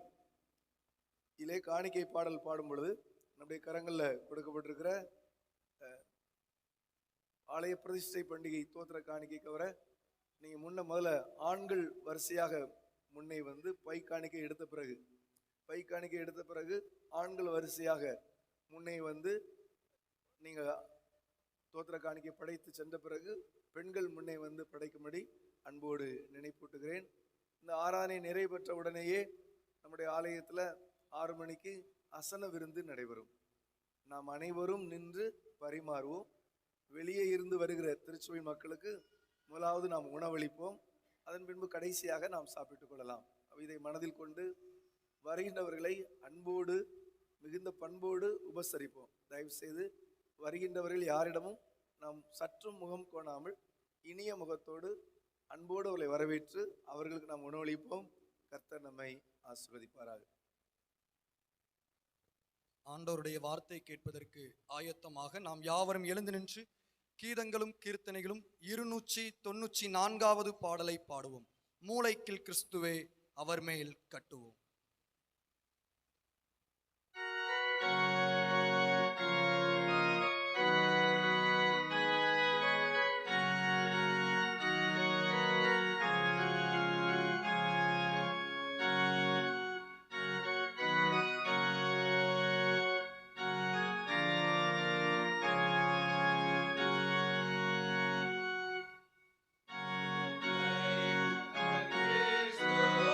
இலே காணிக்கை பாடல் பாடும் பொழுது நம்முடைய கரங்களில் கொடுக்கப்பட்டிருக்கிற ஆலய பிரதிஷ்டை பண்டிகை தோத்திர காணிக்கை கவர நீங்கள் முதல்ல ஆண்கள் வரிசையாக முன்னே வந்து பை காணிக்கை எடுத்த பிறகு ஆண்கள் வரிசையாக முன்னே வந்து நீங்கள் தோத்திர காணிக்கை படைத்து சென்ற பிறகு பெண்கள் முன்னே வந்து படைக்கும்படி அன்போடு நினைப்பூட்டுகிறேன். இந்த ஆராதனை நிறைவு பெற்ற உடனேயே நம்முடைய ஆலயத்தில் 6 மணிக்கு அசன விருந்து நடைபெறும். நாம் அனைவரும் நின்று பரிமாறுவோம். வெளியே இருந்து வருகிற திருச்சபை மக்களுக்கு முதலாவது நாம் உணவளிப்போம். அதன் பின்பு கடைசியாக நாம் சாப்பிட்டுக் கொள்ளலாம். இதை மனதில் கொண்டு வருகின்றவர்களை அன்போடு மிகுந்த பண்போடு உபசரிப்போம். தயவு செய்து வருகின்றவர்கள் யாரிடமும் நாம் சற்றும் முகம் கோணாமல் இனிய முகத்தோடு அன்போடு அவர்களை வரவேற்று அவர்களுக்கு நாம் உணவளிப்போம். கர்த்தர் நம்மை ஆசீர்வதிப்பாராக. ஆண்டவருடைய வார்த்தை கேட்பதற்கு ஆயத்தமாக நாம் யாவரும் எழுந்து நின்று கீதங்களும் கீர்த்தனைகளும் 294வது பாடலை பாடுவோம். மூளைக்கில் கிறிஸ்துவே அவர் மேல் கட்டுவோம். Christus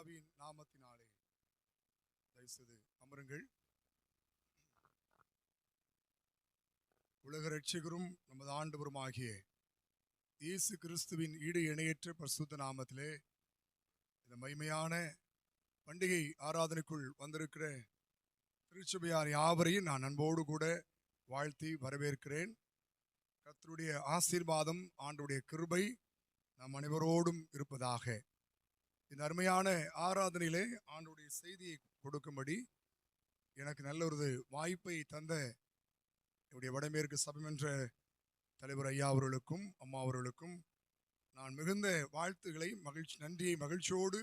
ஆவியின் நாமத்தினாலே தயவுசெய்து அமருங்கள். உலக ரட்சகரும் நமது ஆண்டவருமாகிய இயேசு கிறிஸ்துவின் ஈடு இணையற்ற பரிசுத்த நாமத்திலே இந்த மகிமையான பண்டிகை ஆராதனைக்குள் வந்திருக்கிற திருச்சபையார் யாவரையும் நான் அன்போடு கூட வாழ்த்தி வரவேற்கிறேன். கர்த்தருடைய ஆசீர்வாதம், ஆண்டவருடைய கிருபை நம் அனைவரோடும் இருப்பதாக. இந்த அருமையான ஆராதனையிலே ஆண்டவருடைய செய்தியை கொடுக்கும்படி எனக்கு நல்ல ஒரு வாய்ப்பை தந்த என்னுடைய வடமேற்கு சபைமன்ற தலைவர் ஐயா அவர்களுக்கும் அம்மா அவர்களுக்கும் நான் மிகுந்த வாழ்த்துக்களை நன்றியை மகிழ்ச்சியோடு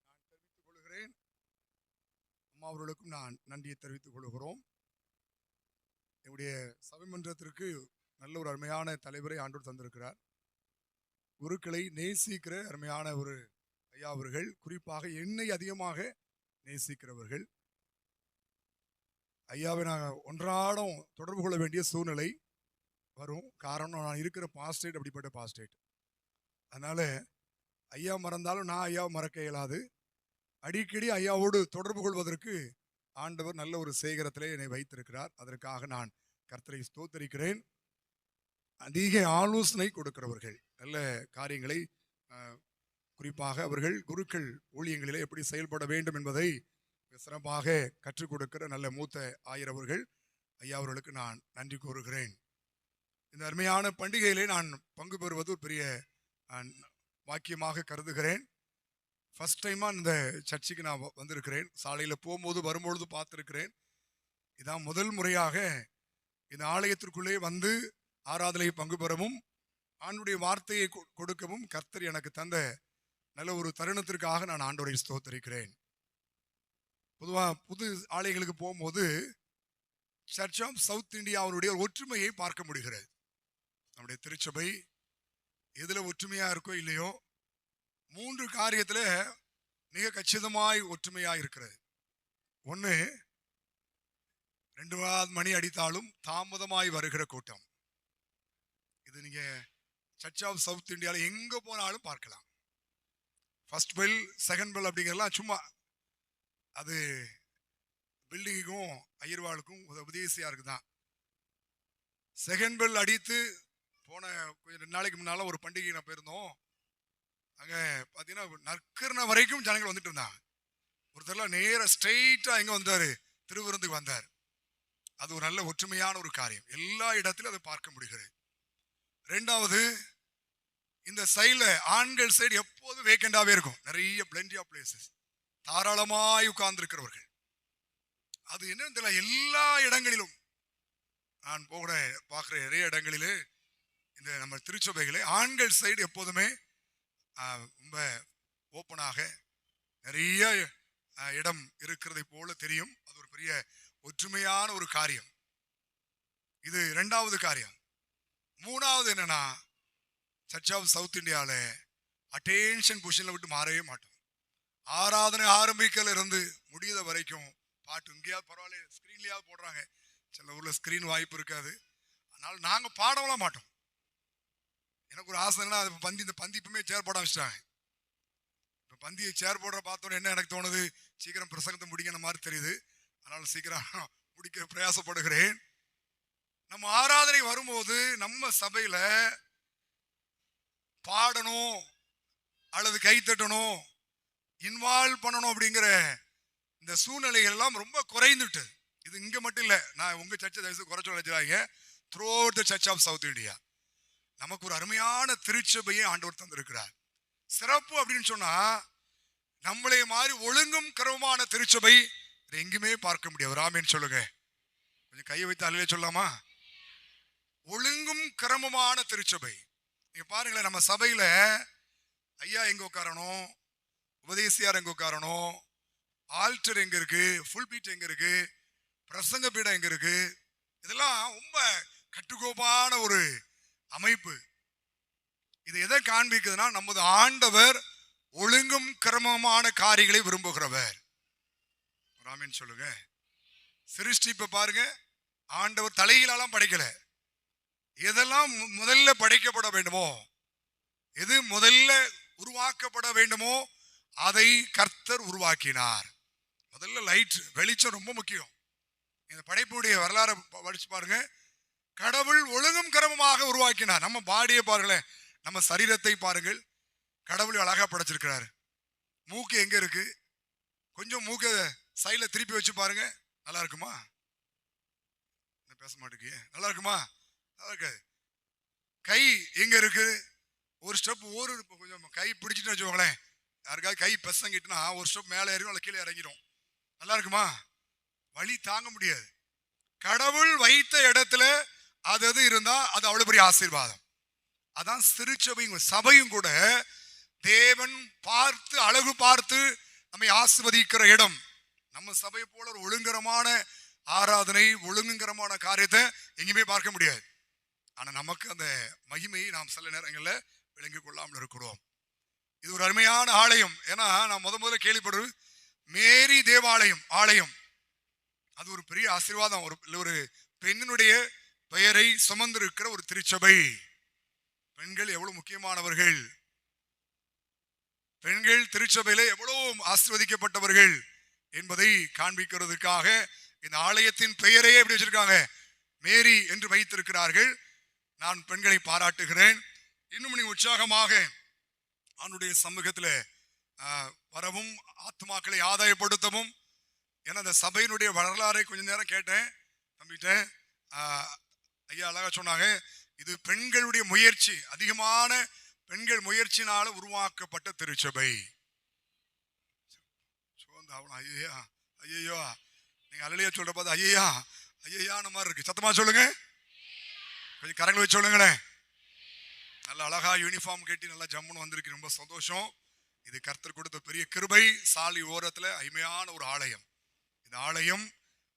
நான் தெரிவித்துக் கொள்கிறேன். அம்மா அவர்களுக்கும் நான் நன்றியை தெரிவித்துக் கொள்கிறோம். என்னுடைய சபைமன்றத்திற்கு நல்ல ஒரு அருமையான தலைவரை ஆண்டவர் தந்திருக்கிறார். குருக்களை நேசிக்கிற அருமையான ஒரு ஐயா அவர்கள், குறிப்பாக என்னை அதிகமாக நேசிக்கிறவர்கள். ஐயாவை நான் ஒன்றாடம் தொடர்பு கொள்ள வேண்டிய சூழ்நிலை வரும். காரணம், நான் இருக்கிற பாஸ்டேட் அப்படிப்பட்ட பாஸ்டேட். அதனால ஐயா மறந்தாலும் நான் ஐயாவை மறக்க இயலாது. அடிக்கடி ஐயாவோடு தொடர்பு கொள்வதற்கு ஆண்டவர் நல்ல ஒரு சேகரத்திலே என்னை வைத்திருக்கிறார். அதற்காக நான் கர்த்தரை ஸ்தோத்தரிக்கிறேன். அதிக ஆலோசனை கொடுக்கிறவர்கள், நல்ல காரியங்களை குறிப்பாக அவர்கள் குருக்கள் ஊழியங்களிலே எப்படி செயல்பட வேண்டும் என்பதை சிறப்பாக கற்றுக் கொடுக்கிற நல்ல மூத்த ஆயரவர்கள் ஐயா அவர்களுக்கு நான் நன்றி கூறுகிறேன். இந்த அருமையான பண்டிகையிலே நான் பங்கு பெறுவது ஒரு பெரிய வாக்கியமாக கருதுகிறேன். ஃபர்ஸ்ட் டைமாக இந்த சர்ச்சுக்கு நான் வந்திருக்கிறேன். சாலையில் போகும்போது வரும்பொழுது பார்த்துருக்கிறேன். இதான் முதல் முறையாக இந்த ஆலயத்திற்குள்ளே வந்து ஆராதனையை பங்கு பெறவும் ஆண்டுடைய வார்த்தையை கொடுக்கவும் கர்த்தர் எனக்கு தந்த நல்ல ஒரு தருணத்திற்காக நான் ஆண்டவரை ஸ்தோத்தரிக்கிறேன். பொதுவாக புது ஆலயங்களுக்கு போகும்போது சர்ச் ஆஃப் சவுத் இந்தியாவுடைய ஒற்றுமையை பார்க்க முடிகிறது. நம்முடைய திருச்சபை எதில் ஒற்றுமையாக இருக்கோ இல்லையோ, 3 காரியத்தில் மிக கச்சிதமாய் ஒற்றுமையாக இருக்கிறது. ஒன்று, 2 மணி அடித்தாலும் தாமதமாய் வருகிற கூட்டம். இது நீங்க சர்ச் ஆஃப் சவுத் இந்தியாவில் எங்க போனாலும் பார்க்கலாம். ஃபர்ஸ்ட் பெல், செகண்ட் பெல் அப்படிங்கிறலாம் சும்மா அது பில்டிங்குக்கும் ஐயர்வாளுக்கும் உதவிசியா இருக்குதான். செகண்ட் பெல் அடித்து போன கொஞ்சம் 2 நாளைக்கு முன்னால ஒரு பண்டிகை நான் போயிருந்தோம். அங்க பார்த்தீங்கன்னா நற்கரண வரைக்கும் ஜனங்கள் வந்துட்டு இருந்தாங்க. ஒருத்தர்லாம் நேர ஸ்ட்ரெயிட்டா எங்க வந்தாரு, திருவிருந்துக்கு வந்தார். அது ஒரு நல்ல ஒற்றுமையான ஒரு காரியம். எல்லா இடத்திலும் அதை பார்க்க முடிகிறது. 2வது, இந்த சைட்ல ஆண்கள் சைடு எப்போதும் வேக்கண்டாவே இருக்கும். நிறைய பிளெண்டி ஆஃப் பிளேசஸ், தாராளமாய் உட்கார்ந்து இருக்கிறவர்கள். அது என்னன்னு தெரியல, எல்லா இடங்களிலும் நான் பார்க்குற நிறைய இடங்களிலே இந்த நம்ம திருச்சபைகளே ஆண்கள் சைடு எப்போதுமே ரொம்ப ஓப்பனாக நிறைய இடம் இருக்கிறதை போல தெரியும். அது ஒரு பெரிய ஒற்றுமையான ஒரு காரியம். இது 2வது காரியம். 3வது என்னன்னா, சர்ச் ஆஃப் சவுத் இந்தியாவில் அட்டென்ஷன் பொசிஷனில் விட்டு மாறவே மாட்டோம். ஆராதனை ஆரம்பிக்கல இருந்து முடியாத வரைக்கும் பாட்டு இங்கேயாவது பரவாயில்ல, ஸ்க்ரீன்லேயாவது போடுறாங்க. சில ஊரில் ஸ்க்ரீன் வாய்ப்பு இருக்காது. அதனால நாங்கள் பாடலாம் மாட்டோம். எனக்கு ஒரு ஆசைன்னா, அது இந்த பந்தி இப்பவுமே சேர் போட வச்சிட்டாங்க. இப்போ பந்தியை சேர் போடுற பார்த்தோன்னே என்ன எனக்கு தோணுது, சீக்கிரம் பிரசங்கத்தை முடிக்கிற மாதிரி தெரியுது. அதனால சீக்கிரம் முடிக்க பிரயாசப்படுகிறேன். நம்ம ஆராதனை வரும்போது நம்ம சபையில பாடணும் அல்லது கைத்தட்டணும், இன்வால்வ் பண்ணணும் அப்படிங்கிற இந்த சூழ்நிலைகள் எல்லாம் ரொம்ப குறைந்துட்டு. இது இங்க மட்டும் இல்லை, நான் உங்க சர்ச்சை தயவுசெய்து குறைச்சு வச்சுறாங்க. Throughout the church of South India நமக்கு ஒரு அருமையான திருச்சபையை ஆண்டவர் தந்திருக்கிறார். சிறப்பு அப்படின்னு சொன்னா, நம்மளே மாதிரி ஒழுங்கும் கரவுமான திருச்சபை எங்குமே பார்க்க முடியாது. ராமேன்னு சொல்லுங்க, கொஞ்சம் கையை வைத்து அலையில சொல்லாமா? ஒழுங்கும் கிரமமான திருச்சபை. நீங்க பாருங்களேன், நம்ம சபையில ஐயா எங்க உட்காரணும், உபதேசியார் எங்க உட்காரணும், ஆல்டர் எங்க இருக்கு, ஃபுல் பீட் எங்க இருக்கு, பிரசங்க பீடம் எங்க இருக்கு, இதெல்லாம் ரொம்ப கட்டுக்கோப்பான ஒரு அமைப்பு. இது எதை காண்பிக்குதுன்னா, நமது ஆண்டவர் ஒழுங்கும் கிரமமான காரியங்களை விரும்புகிறவர். ராமன் சொல்லுங்க. சிருஷ்டிப்பை பாருங்க, ஆண்டவர் தலைகீழாலாம் படைக்கல. எதெல்லாம் முதல்ல படைக்கப்பட வேண்டுமோ, எது முதல்ல உருவாக்கப்பட வேண்டுமோ அதை கர்த்தர் உருவாக்கினார். முதல்ல லைட், வெளிச்சம் ரொம்ப முக்கியம். இந்த படைப்புடைய வரலாறு படிச்சு பாருங்க. கடவுள் ஒழுங்கும் கிரமமாக உருவாக்கினார். நம்ம பாடியை பாருங்களேன், நம்ம சரீரத்தை பாருங்கள். கடவுள் அழகா படைச்சிருக்கிறாரு. மூக்கு எங்க இருக்கு? கொஞ்சம் மூக்க சைட்ல திருப்பி வச்சு பாருங்க, நல்லா இருக்குமா? பேச மாட்டேங்க, நல்லா இருக்குமா? நல்லா இருக்கு. கை எங்க இருக்கு? ஒரு ஸ்டெப் கொஞ்சம் கை பிடிச்சிட்டு வச்சுக்கோங்களேன். யாருக்காவது கை பெசங்கிட்டுனா ஒரு ஸ்டெப் மேலே ஏறிடும், அல்ல கீழே இறங்கிடும். நல்லா இருக்குமா? வலி தாங்க முடியாது. கடவுள் வைத்த இடத்துல அது இருந்தா அது அவ்வளவு பெரிய ஆசீர்வாதம். அதான் திருச்சபையும் சபையும் கூட தேவன் பார்த்து அழகு பார்த்து நம்மை ஆசீர்வதிக்கிற இடம். நம்ம சபை போல ஒரு ஒழுங்கரமான ஆராதனை, ஒழுங்குங்கரமான காரியத்தை எங்கேயுமே பார்க்க முடியாது. ஆனா நமக்கு அந்த மகிமையை நாம் சில நேரங்களில் விளங்கிக் கொள்ளாமல் இருக்கிறோம். இது ஒரு அருமையான ஆலயம். ஏன்னா நான் முதல்ல கேள்விப்படுறது மேரி தேவாலயம் ஆலயம். அது ஒரு பெரிய ஆசீர்வாதம். ஒரு பெண்ணினுடைய பெயரை சுமந்திருக்கிற ஒரு திருச்சபை. பெண்கள் எவ்வளவு முக்கியமானவர்கள், பெண்கள் திருச்சபையில எவ்வளவு ஆசீர்வதிக்கப்பட்டவர்கள் என்பதை காண்பிக்கிறதுக்காக இந்த ஆலயத்தின் பெயரையே எப்படி வச்சிருக்காங்க? மேரி என்று வைத்திருக்கிறார்கள். நான் பெண்களை பாராட்டுகிறேன். இன்னும் நீ உற்சாகமாக அவனுடைய சமூகத்தில் வரவும் ஆத்மாக்களை ஆதாயப்படுத்தவும். ஏன்னா அந்த சபையினுடைய வரலாறை கொஞ்ச நேரம் கேட்டேன் தம்பிகிட்ட. ஐயா அழகா சொன்னாங்க, இது பெண்களுடைய முயற்சி, அதிகமான பெண்கள் முயற்சினால உருவாக்கப்பட்ட திருச்சபை. ஐயா ஐயோ, நீங்க அல்லையா சொல்ற பார்த்து ஐயா ஐயான்னு மாதிரி இருக்கு. சத்தமா சொல்லுங்க, கொஞ்சம் கரங்களை வச்சு சொல்லுங்களேன். நல்ல அழகா யூனிஃபார்ம் கட்டி நல்லா ஜம்முன்னு வந்திருக்கு, ரொம்ப சந்தோஷம். இது கர்த்தர் கொடுத்த பெரிய கிருபை. சாலை ஓரத்துல அருமையான ஒரு ஆலயம். இந்த ஆலயம்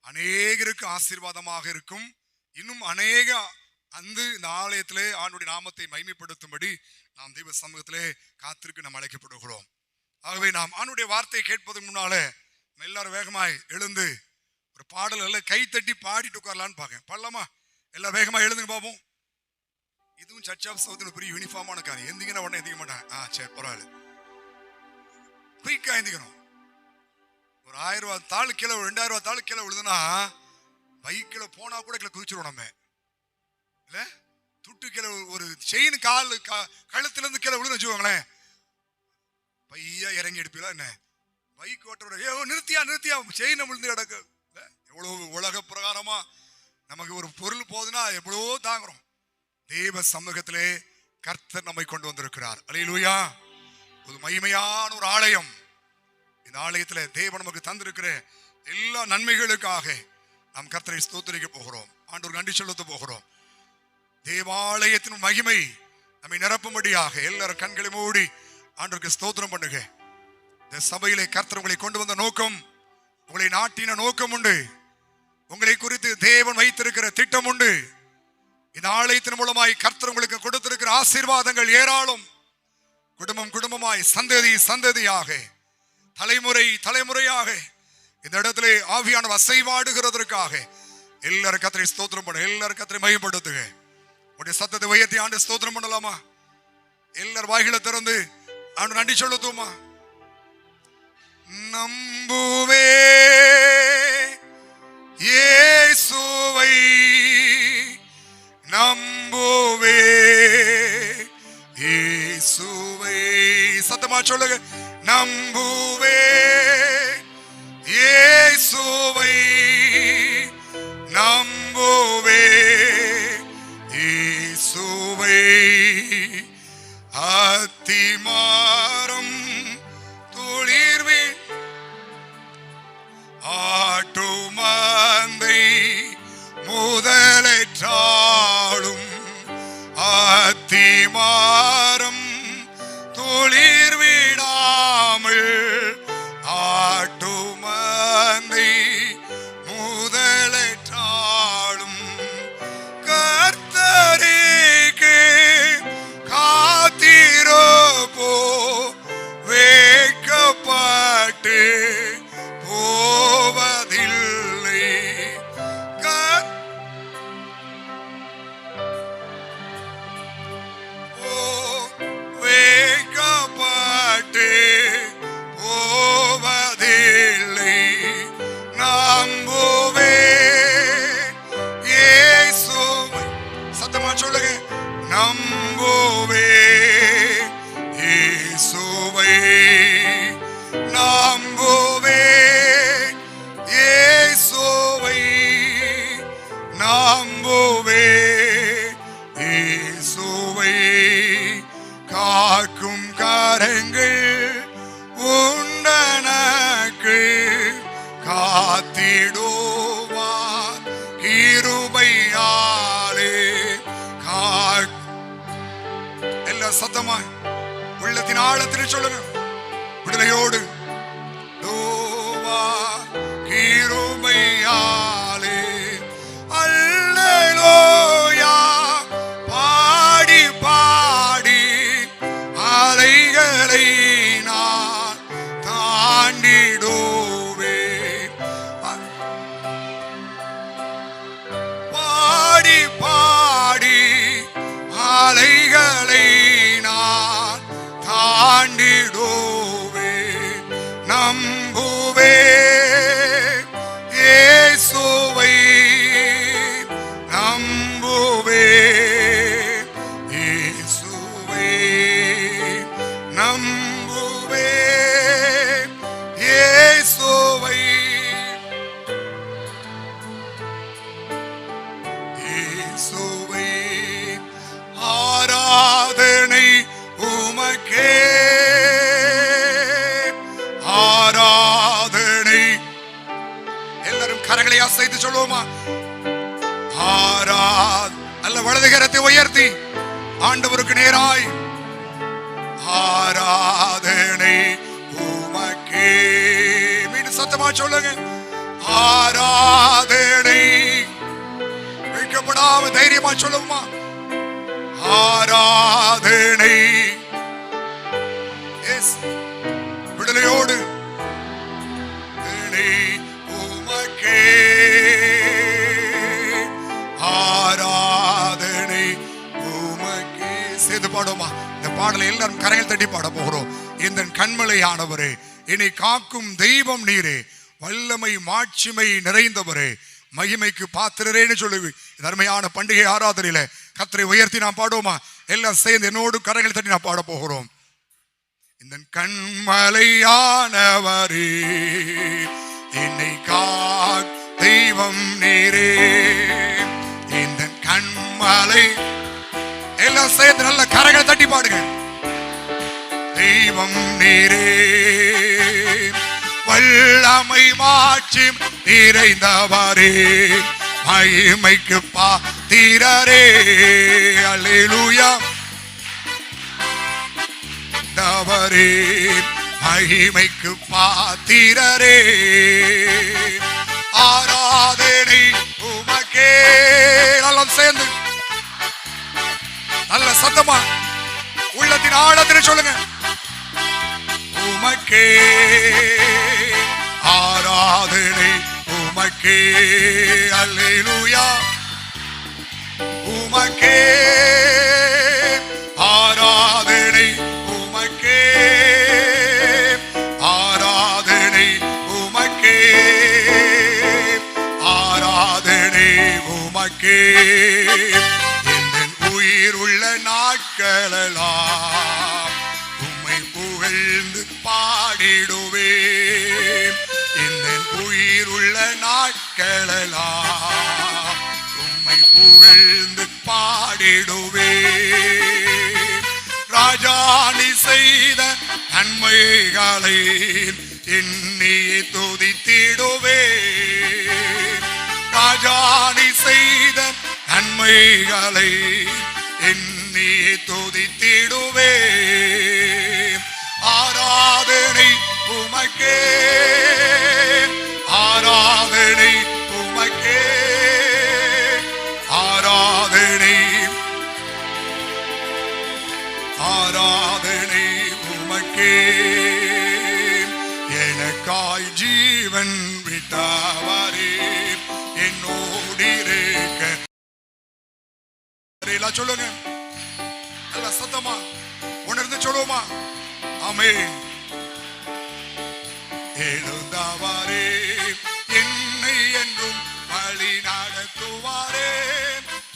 அநேகருக்கு ஆசீர்வாதமாக இருக்கும். இன்னும் அநேக இந்த ஆலயத்திலே ஆண்டுடைய நாமத்தை மகிமைப்படுத்தும்படி நாம் தெய்வ சமூகத்திலே காத்திருக்கு நாம் அழைக்கப்படுகிறோம். ஆகவே நாம் ஆண்டுடைய வார்த்தையை கேட்பதற்கு முன்னால எல்லாரும் வேகமாய் எழுந்து ஒரு பாடல் எல்லாம் கை தட்டி பாடிட்டு உட்காரலான்னு பார்க்க. பாடலாமா? எல்லாம் வேகமா எழுதுங்க பாப்போம். இதுவும் சர்ச் ஆஃப் சவுத் பெரிய யூனிஃபார்மான காரியம். எந்திங்கன்னா உடனே எந்திக்க மாட்டேன். சரி பரவாயில்ல, குயிக்கா எந்திக்கணும். ஒரு 1000 ரூபாய் தாள் கீழே 2000 ரூபாய் தாள் கீழே விழுதுன்னா பைக்கில் போனா கூட கீழே குதிச்சிடும். நம்ம இல்ல துட்டு கீழே ஒரு செயின் கழுத்துல இருந்து கீழே விழுந்து வச்சுக்கோங்களேன், பையா இறங்கி எடுப்பீங்களா என்ன? பைக் ஓட்டுற நிறுத்தியா செயினை விழுந்து கிடக்கு. எவ்வளவு உலக பிரகாரமா நமக்கு ஒரு பொருள் போகுதுன்னா எவ்வளவோ தாங்குறோம். தேவ சமூகத்திலே கர்த்தர் நம்மை கொண்டு வந்திருக்கிறார். அல்லேலூயா. ஒரு மகிமையான ஒரு ஆலயம். இந்த ஆலயத்துல தேவன் நமக்கு தந்திருக்கிற எல்லா நன்மைகளுக்காக நாம் கர்த்தரை ஸ்தோத்திரிக்க போகிறோம். ஆண்டவர் நன்றி செலுத்த போகிறோம். தேவாலயத்தின் மகிமை நம்மை நிரப்பும்படியாக எல்லாரும் கண்களை மூடி ஆண்டவருக்கு ஸ்தோத்திரம் பண்ணுங்க. இந்த சபையிலே கர்த்தர் உங்களை கொண்டு வந்த நோக்கம், உங்களை நாட்டின நோக்கம் உண்டு. உங்களை குறித்து தேவன் வைத்திருக்கிற திட்டம் உண்டு. இந்த ஆலயத்தின் மூலமாய் கர்த்தர் உங்களுக்கு கொடுத்திருக்கிற ஆசீர்வாதங்கள் ஏராளம். குடும்பம் குடும்பமாய், சந்ததி சந்ததியாக, தலைமுறை தலைமுறையாக இந்த இடத்திலே ஆவியானவர் அசைவாடுகிறதற்காக எல்லாரும் கர்த்தரை ஸ்தோத்திரம் பண்ண, எல்லாரும் கர்த்தரை மகிமைப்படுத்துங்க. உடைய சத்தத்தை உயர்த்தி ஆண்டு ஸ்தோத்திரம் பண்ணலாமா? எல்லாரும் வாய்களை திறந்து ஆண்டு நன்றி சொல்லுமா? நம்புவே இயேசுவை, நம்புவே இயேசுவை. சத்தமா சொல்லுங்க, நம்புவே இயேசுவை, நம்புவே இயேசுவை. அத்திமாரம் துளிர்வின் ஆட்டுமந்தை முதலேற்றாலும், அத்திமாரம் துளிர் விடாமல் ஆட்டுமந்தை முதலேற்றாலும் கர்த்தருக்கு காத்திருப்போ வெட்கப்பட்டு போவதில்லை. காக்கும் கரங்கள் உண்டனக்கு காத்திடுவார் கிருபையாலே. எல்லா சத்தமாய் உள்ளத்தின் ஆழத்தில் சொல்லுங்க, விடுதலையோடு. கிருபையாலே அல்லேலூயா பாடி பாடி அலைகளை நான் தாண்டிடுவேன். பாடி பாடி அலைகளை நான் தாண்டிடுவேன். நம்புவேன் இயேசுவை, நம்புவேன் இயேசுவை, நம்புவேன் இயேசுவை, இயேசுவை. ஆராதனை உமக்கே, ஆராதனை. எல்லாரும் கரங்களை அசைத்து சொல்லுவோமா? அல்ல வலது கரத்தை உயர்த்தி ஆண்டவருக்கு நேராய் ஆராதனை உமக்கே. மீண்டும் சத்தமா சொல்லுங்க, ஆராதனை. வைக்கப்படாம தைரியமா சொல்லுமா? ஆராதனை. விடுதலையோடு உமக்கே ஆராதனை உமக்கே. சேர்ந்து பாடுமா? இந்த பாடலை எல்லாரும் கரங்கள் தட்டி பாட போகிறோம். இந்த கண்மலையானவரே, என்னை காக்கும் தெய்வம் நீரே, வல்லமை மாட்சிமை நிறைந்தவரே, மகிமைக்கு பாத்திரரேன்னு சொல்லி தர்மையான பண்டிகை ஆராதனையில கர்த்தரை உயர்த்தி நாம் பாடுவோமா? எல்லாம் சேர்ந்து என்னோடு கரங்கள் தட்டி நாம் பாட போகிறோம். இந்த கண்மலையானவரே, என்னை காக்கும் தெய்வம் நீரே, இந்த கண்மலை. எல்லாம் சேர்ந்து நல்ல கரங்களை தட்டி பாடுங்க. தெய்வம் நீரே, வல்லமை மாட்சி நிறைந்தவரே, மகிமைக்கு பாத்திரரே. அல்லேலூயா தவரே, மகிமைக்கு பாத்திரரே. ஆராதனை உமக்கே. எல்லாம் சேர்ந்து நல்ல சத்தமா உள்ளத்தின் ஆழத்தில் சொல்லுங்க, உமக்கே ஆராதனை உமக்கே. அல்லேலூயா உமக்கே ஆராதனை உமக்கே, ஆராதனை உமக்கே, ஆராதனை உமக்கே. என் உயிர் உள்ள நாட்களெல்லாம் உம்மை புகழ்ந்து பாடிடுவேன். என் உயிர் உள்ள நாட்களெல்லாம் உம்மை புகழ்ந்து பாடிடுவேன். ராஜா நீ செய்த நன்மைகளை எண்ணி துதித்திடுவேன். ராஜா நீ செய்த நன்மைகளை எண்ணி துதித்திடுவேன். ஆராதனை உமக்கே, ஆராதனை உமக்கே, ஆராதனை, ஆராதனை உமக்கே. எனக்காய் ஜீவன் விட்டவரே, என்னோடிருக்க. சொல்லுங்க நல்ல சத்தமா உணர்ந்து சொல்லுவோமா? ஆமென். எழுந்தவரே, என்னை என்றும் வழி நடத்துவாரே,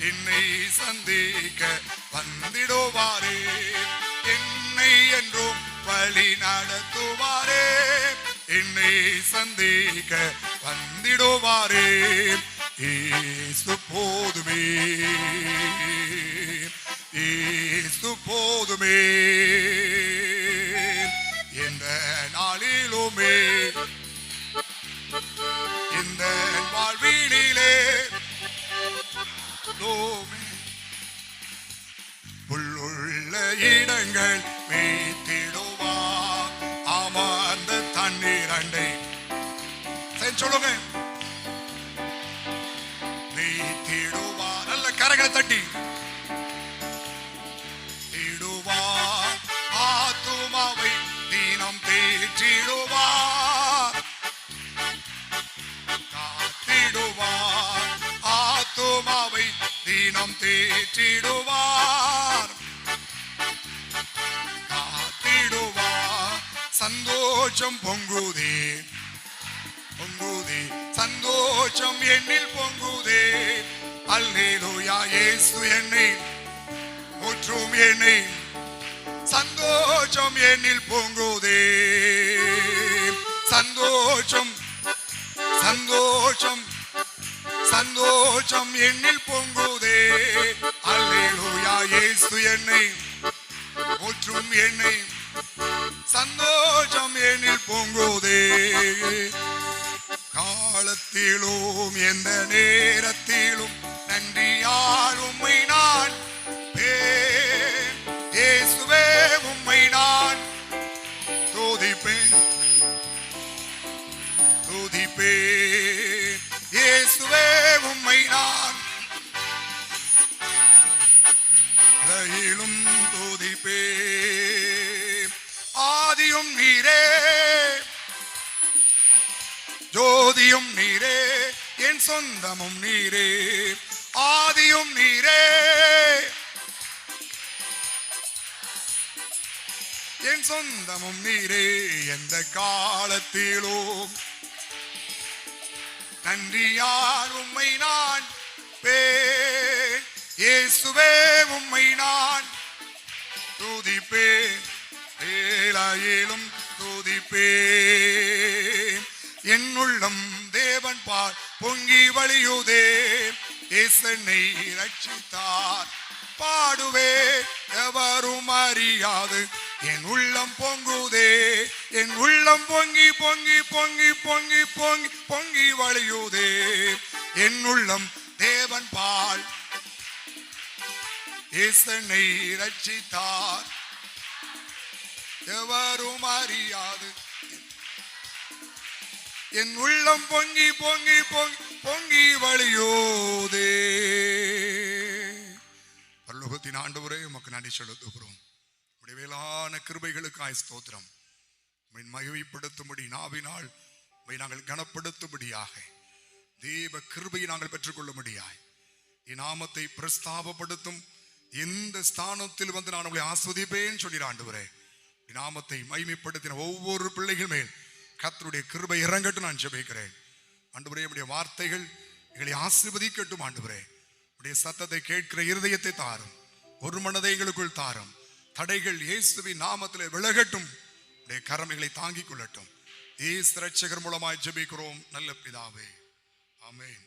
என்னை சந்திக்க வந்திடுவாரே, என்னை என்றும் வழி நடத்துவாரே, என்னை சந்திக்க வந்திடுவாரே. இயேசு போதுமே, இயேசு போதுமே, பொங்குதே இந்த வாழ்வினிலே புல்லுள்ள இடங்கள் மேய்த்திடுவார் அமர்ந்த தண்ணீர் அண்டை சொல்லுங்க மேய்த்திடுவார் நல்ல கரங்களை தட்டி திடுவார் ஆத்துமாவை தினம் தேற்றிடுவார் காத்திடுவார் ஆத்துமாவை தினம் தேற்றிடுவார் காத்திடுவார் சந்தோஷம் பொங்குதே பொங்குதே சந்தோஷம் என்னில் பொங்குதே அல்லேலூயா இயேசு என்னை முற்றும் என்னை சந்தோஷம் என்னில் பொங்குதே சந்தோஷம் சந்தோஷம் சந்தோஷம் என்னில் பொங்குதே அல்லேலூயா இயேசு என்னை முற்றும் என்னை சந்தோஷம் என்னில் பொங்குதே காலத்திலும் எந்த நேரத்திலும் நன்றியால் உம்மை நான் இயேசுவே உம்மை நான் துதிப்பேன் துதிப்பேன் இயேசுவே உம்மை நான் இலையிலும் துதிப்பேன் ஆதியும் நீரே ஜோதியும் நீரே என் சொந்தமும் நீரே ஆதியும் நீரே என் சொந்தமும் நீரே எந்த காலத்திலும் நன்றியால் உம்மை நான் இயேசுவே உம்மை நான் துதிப்பேன் ஏலாயிலும் துதிப்பேன் என் உள்ளம் தேவன் பார் பொங்கி வழியுதே இயேசனை ரட்சித்தார் பாடுவே எவரும் அறியாது என் உள்ளம் பொங்குதே என் உள்ளம் பொங்கி பொங்கி பொங்கி பொங்கி பொங்கி பொங்கி வழியுதே என் உள்ளம் தேவன் பால் இயேசனை ரட்சித்தார் எவரும் அறியாது என் உள்ளம் பொங்கி பொங்கி பொங்கி பொங்கி வழியோதே பரலோகத்தின் ஆண்டவரே உமக்கு நன்றி செலுத்துகிறோம் உம்முடைய வேளான கிருபைகளுக்காய் ஸ்தோத்திரம் மகிமைப்படுத்தும்படி நாவினால் உம்மை நாங்கள் கனப்படுத்தும்படியாக தேவ கிருபையை நாங்கள் பெற்றுக்கொள்ளும்படியாய் என் நாமத்தை பிரஸ்தாபப்படுத்தும் எந்த ஸ்தானத்தில் வந்து நான் உங்களை ஆஸ்வதிப்பேன் சொல்லிற ஆண்டவரே என் நாமத்தை மகிமைப்படுத்தின ஒவ்வொரு பிள்ளைகள் மேல் கர்த்தருடைய கிருபை இறங்கட்டும் நான் ஜெபிக்கிறேன் ஆண்டவரே உம்முடைய வார்த்தைகள் எங்களை ஆசீர்வதிக்கட்டும் ஆண்டவரே உம்முடைய சத்தத்தை கேட்கிற இருதயத்தை தாரும் ஒரு மனதை எங்களுக்குள் தாரும் தடைகள் இயேசுவின் நாமத்திலே விலகட்டும் உம்முடைய கரமைகளை தாங்கிக் கொள்ளட்டும் இயேசு இரட்சகர் மூலமாய் ஜெபிக்கிறோம் நல்ல பிதாவே ஆமென்.